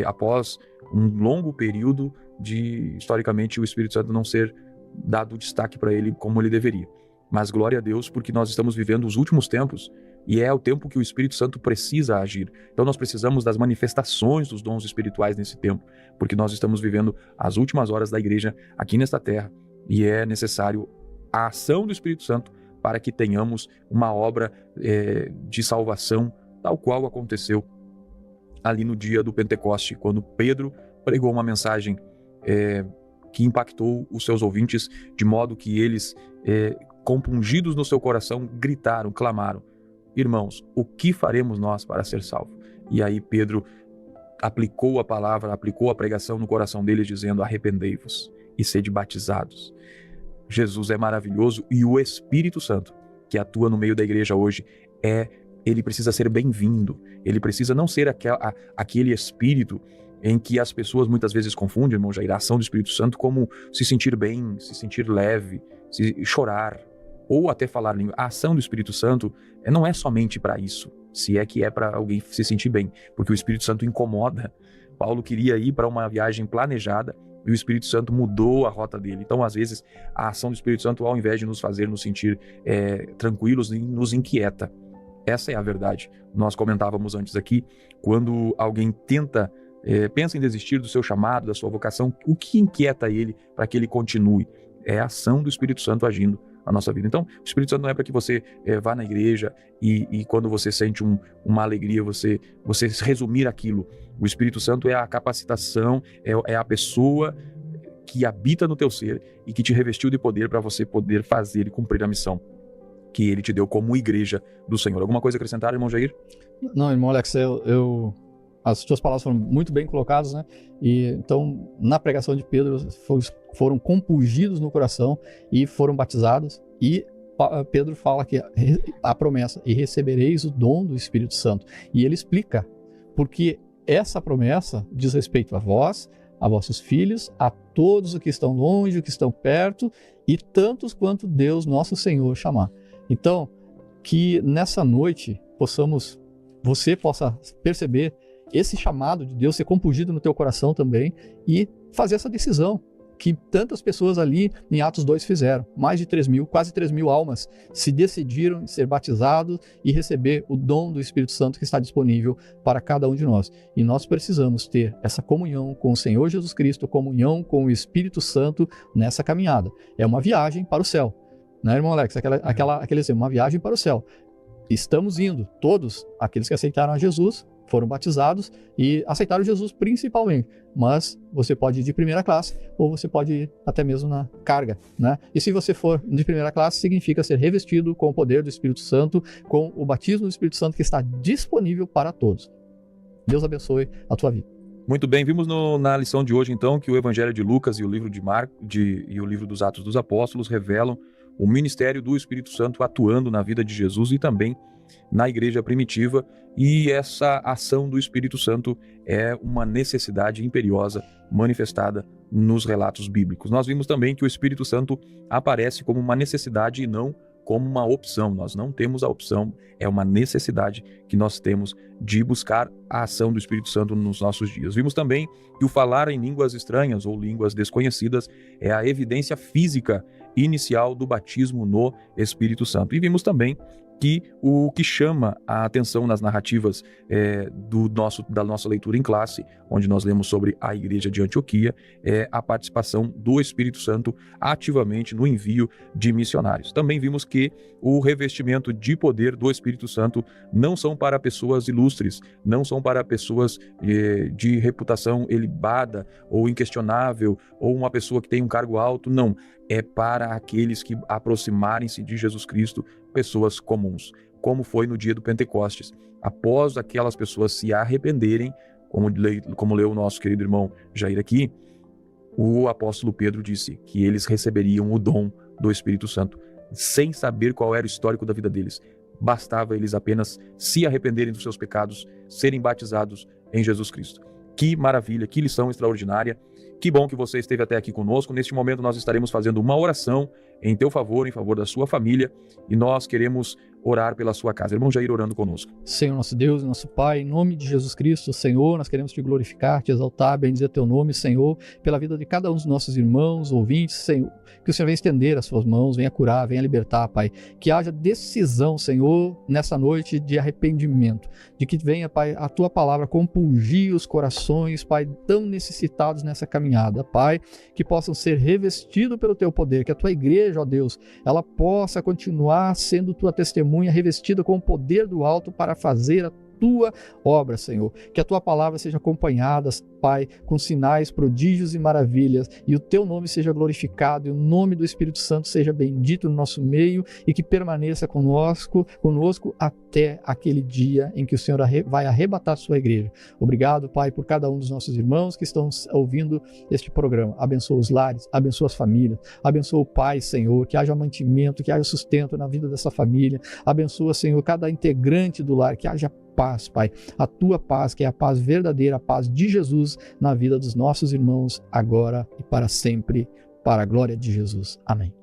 após um longo período de, historicamente, o Espírito Santo não ser dado destaque para ele como ele deveria. Mas glória a Deus, porque nós estamos vivendo os últimos tempos e é o tempo que o Espírito Santo precisa agir. Então nós precisamos das manifestações dos dons espirituais nesse tempo, porque nós estamos vivendo as últimas horas da igreja aqui nesta terra e é necessário a ação do Espírito Santo para que tenhamos uma obra de salvação, tal qual aconteceu ali no dia do Pentecoste, quando Pedro pregou uma mensagem que impactou os seus ouvintes, de modo que eles, compungidos no seu coração, gritaram, clamaram: irmãos, o que faremos nós para ser salvos? E aí Pedro aplicou a palavra, aplicou a pregação no coração deles, dizendo: arrependei-vos e sede batizados. Jesus é maravilhoso e o Espírito Santo, que atua no meio da igreja hoje, ele precisa ser bem-vindo. Ele precisa não ser aquele Espírito em que as pessoas muitas vezes confundem, irmão Jair, a ação do Espírito Santo como se sentir bem, se sentir leve, chorar, ou até falar língua. A ação do Espírito Santo não é somente para isso, se é que é para alguém se sentir bem, porque o Espírito Santo incomoda. Paulo queria ir para uma viagem planejada e o Espírito Santo mudou a rota dele. Então, às vezes, a ação do Espírito Santo, ao invés de nos fazer nos sentir tranquilos, nos inquieta. Essa é a verdade. Nós comentávamos antes aqui, quando alguém pensa em desistir do seu chamado, da sua vocação, o que inquieta ele para que ele continue? É a ação do Espírito Santo agindo na nossa vida. Então, o Espírito Santo não é para que você vá na igreja e quando você sente uma alegria, você resumir aquilo. O Espírito Santo é a capacitação, é a pessoa que habita no teu ser e que te revestiu de poder para você poder fazer e cumprir a missão que ele te deu como igreja do Senhor. Alguma coisa a acrescentar, irmão Jair? Não, irmão Alex, as suas palavras foram muito bem colocadas, né? E então, na pregação de Pedro, foram compungidos no coração e foram batizados. E Pedro fala que a promessa: e recebereis o dom do Espírito Santo. E ele explica, porque essa promessa diz respeito a vós, a vossos filhos, a todos os que estão longe, os que estão perto, e tantos quanto Deus nosso Senhor chamar. Então, que nessa noite você possa perceber esse chamado de Deus ser compungido no teu coração também e fazer essa decisão que tantas pessoas ali em Atos 2 fizeram. Mais de 3 mil, quase 3 mil almas se decidiram em ser batizados e receber o dom do Espírito Santo que está disponível para cada um de nós. E nós precisamos ter essa comunhão com o Senhor Jesus Cristo, comunhão com o Espírito Santo nessa caminhada. É uma viagem para o céu, né, irmão Alex? Aquele exemplo, uma viagem para o céu. Estamos indo, todos aqueles que aceitaram a Jesus, foram batizados e aceitaram Jesus principalmente, mas você pode ir de primeira classe ou você pode ir até mesmo na carga, né? E se você for de primeira classe, significa ser revestido com o poder do Espírito Santo, com o batismo do Espírito Santo que está disponível para todos. Deus abençoe a tua vida. Muito bem, vimos na lição de hoje então que o Evangelho de Lucas e o livro de Marcos e o livro dos Atos dos Apóstolos revelam o ministério do Espírito Santo atuando na vida de Jesus e também na igreja primitiva, e essa ação do Espírito Santo é uma necessidade imperiosa manifestada nos relatos bíblicos. Nós vimos também que o Espírito Santo aparece como uma necessidade e não como uma opção. Nós não temos a opção, é uma necessidade que nós temos de buscar a ação do Espírito Santo nos nossos dias. Vimos também que o falar em línguas estranhas ou línguas desconhecidas é a evidência física inicial do batismo no Espírito Santo. E vimos também que o que chama a atenção nas narrativas da nossa leitura em classe, onde nós lemos sobre a igreja de Antioquia, é a participação do Espírito Santo ativamente no envio de missionários. Também vimos que o revestimento de poder do Espírito Santo não são para pessoas ilustres, não são para pessoas de reputação ilibada ou inquestionável, ou uma pessoa que tem um cargo alto, não. É para aqueles que aproximarem-se de Jesus Cristo, pessoas comuns, como foi no dia do Pentecostes. Após aquelas pessoas se arrependerem, como leu o nosso querido irmão Jair aqui, o apóstolo Pedro disse que eles receberiam o dom do Espírito Santo, sem saber qual era o histórico da vida deles. Bastava eles apenas se arrependerem dos seus pecados, serem batizados em Jesus Cristo. Que maravilha, que lição extraordinária. Que bom que você esteve até aqui conosco. Neste momento nós estaremos fazendo uma oração em teu favor, em favor da sua família, e nós queremos orar pela sua casa. Irmão Jair orando conosco. Senhor nosso Deus, nosso Pai, em nome de Jesus Cristo, Senhor, nós queremos te glorificar, te exaltar, bendizer teu nome, Senhor, pela vida de cada um dos nossos irmãos, ouvintes, Senhor, que o Senhor venha estender as suas mãos, venha curar, venha libertar, Pai, que haja decisão, Senhor, nessa noite de arrependimento, de que venha, Pai, a tua palavra compungir os corações, Pai, tão necessitados nessa caminhada, Pai, que possam ser revestidos pelo teu poder, que a tua igreja, ó Deus, ela possa continuar sendo tua testemunha, revestida com o poder do alto para fazer a tua obra, Senhor. Que a tua palavra seja acompanhada, Pai, com sinais, prodígios e maravilhas, e o teu nome seja glorificado, e o nome do Espírito Santo seja bendito no nosso meio, e que permaneça conosco até aquele dia em que o Senhor vai arrebatar a sua igreja. Obrigado, Pai, por cada um dos nossos irmãos que estão ouvindo este programa. Abençoa os lares, abençoa as famílias, abençoa o Pai, Senhor, que haja mantimento, que haja sustento na vida dessa família. Abençoa, Senhor, cada integrante do lar, que haja paz, Pai, a tua paz, que é a paz verdadeira, a paz de Jesus na vida dos nossos irmãos, agora e para sempre, para a glória de Jesus. Amém.